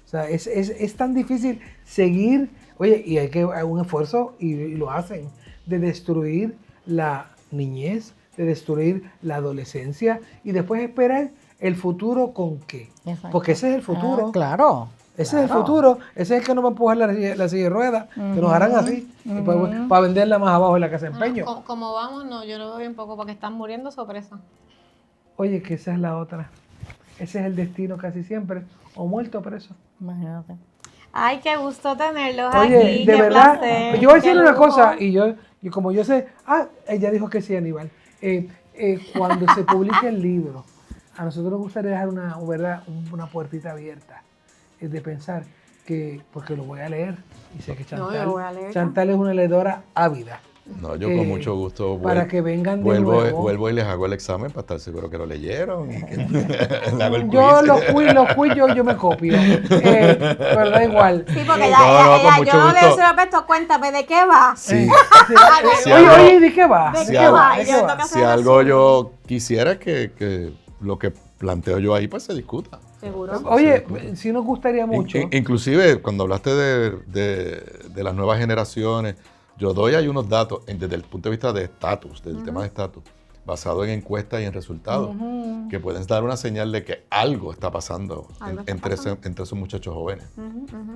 O sea, es tan difícil seguir, oye, y hay un esfuerzo, y lo hacen, de destruir la niñez, de destruir la adolescencia, y después esperar el futuro con qué. Exacto. Porque ese es el futuro. Claro. Ese es el futuro, ese es el que nos va a empujar la silla de ruedas, que nos harán así, para venderla más abajo en la casa de empeño. Como vamos, no, yo lo veo bien poco porque están muriendo sobre eso. Oye, que esa es la otra. Ese es el destino casi siempre, o muerto o preso. Imagínate. Ay, qué gusto tenerlos Oye, aquí, de qué verdad, placer, yo voy a qué decir una lujo. cosa, y como yo sé, ella dijo que sí, Aníbal. Cuando se publique el libro, a nosotros nos gustaría dejar una puertita abierta, de pensar que, porque lo voy a leer, y sé que No, yo lo voy a leer. Chantal es una leedora ávida. No, yo con mucho gusto para que vengan de nuevo. vuelvo y les hago el examen para estar seguro que lo leyeron y que le hago el Yo quiz. los quiz yo me copio, pero da igual. Sí, porque con mucho yo no gusto. leo ese aspecto, cuéntame de qué va. Sí. Sí, Si oye, algo- oye, ¿de qué va? ¿De ¿De qué qué va? va? ¿De Y qué yo va? toca Si algo yo quisiera que lo que planteo yo ahí pues se discuta. Seguro. Oye, sí nos gustaría mucho. Inclusive cuando hablaste de las nuevas generaciones, yo doy ahí unos datos desde el punto de vista de estatus, del tema de estatus, basado en encuestas y en resultados, que pueden dar una señal de que algo está pasando Algo está entre esos muchachos jóvenes,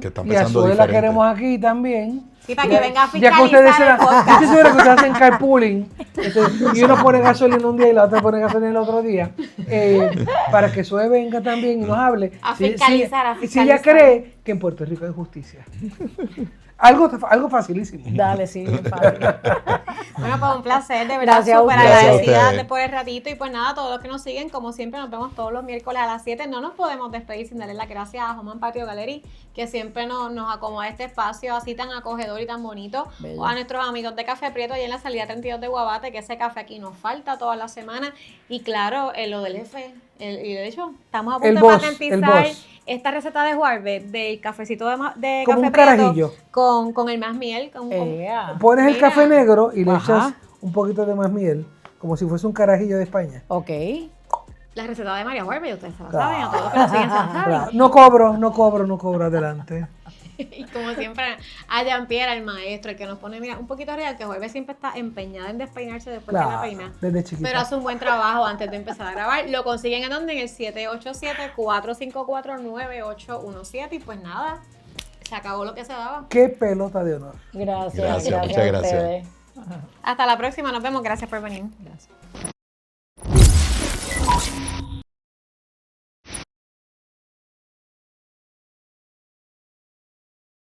que están Y a pensando Zoe la diferente. queremos aquí también. Sí, para que venga a Ya que ustedes fiscalizar el yo podcast. estoy seguro que ustedes hacen carpooling y uno pone gasolina un día y la otra pone gasolina el otro día, para que Zoe venga también y nos hable. A fiscalizar, a Si ella fiscalizar. cree que en Puerto Rico hay justicia. Algo facilísimo. Dale, sí, bien fácil. Bueno, pues un placer, de verdad, Gracias a súper ustedes. agradecida Gracias a por el ratito. Y pues nada, todos los que nos siguen, como siempre, nos vemos todos los miércoles a las 7. No nos podemos despedir sin darle las gracias a Home and Patio Gallery, que siempre nos acomoda este espacio así tan acogedor y tan bonito. Bello. O a nuestros amigos de Café Prieto, allá en la salida 32 de Guabate, que ese café aquí nos falta toda la semana. Y claro, lo del F. Y de hecho, estamos a punto El de boss, patentizar el boss. esta receta de Huarbe, del cafecito de Como Café un Prieto, carajillo. con el más miel. Pones el Mira. café negro y le Ajá. echas un poquito de más miel, como si fuese un carajillo de España. Ok. La receta de María Huarbe, y ustedes se la Claro. saben, a todos los que nos siguen se la saben. Claro. No cobro, adelante. Y como siempre, a Jean-Pierre, el maestro, el que nos pone, mira, un poquito real, que Huarbe siempre está empeñada en despeinarse después que la Claro, peina. desde chiquita. Pero hace un buen trabajo antes de empezar a grabar. Lo consiguen en donde, en el 787-454-9817. Y pues nada, se acabó lo que se daba. Qué pelota de honor. Gracias. Gracias, muchas a gracias. ustedes. Hasta la próxima, nos vemos. Gracias por venir. Gracias.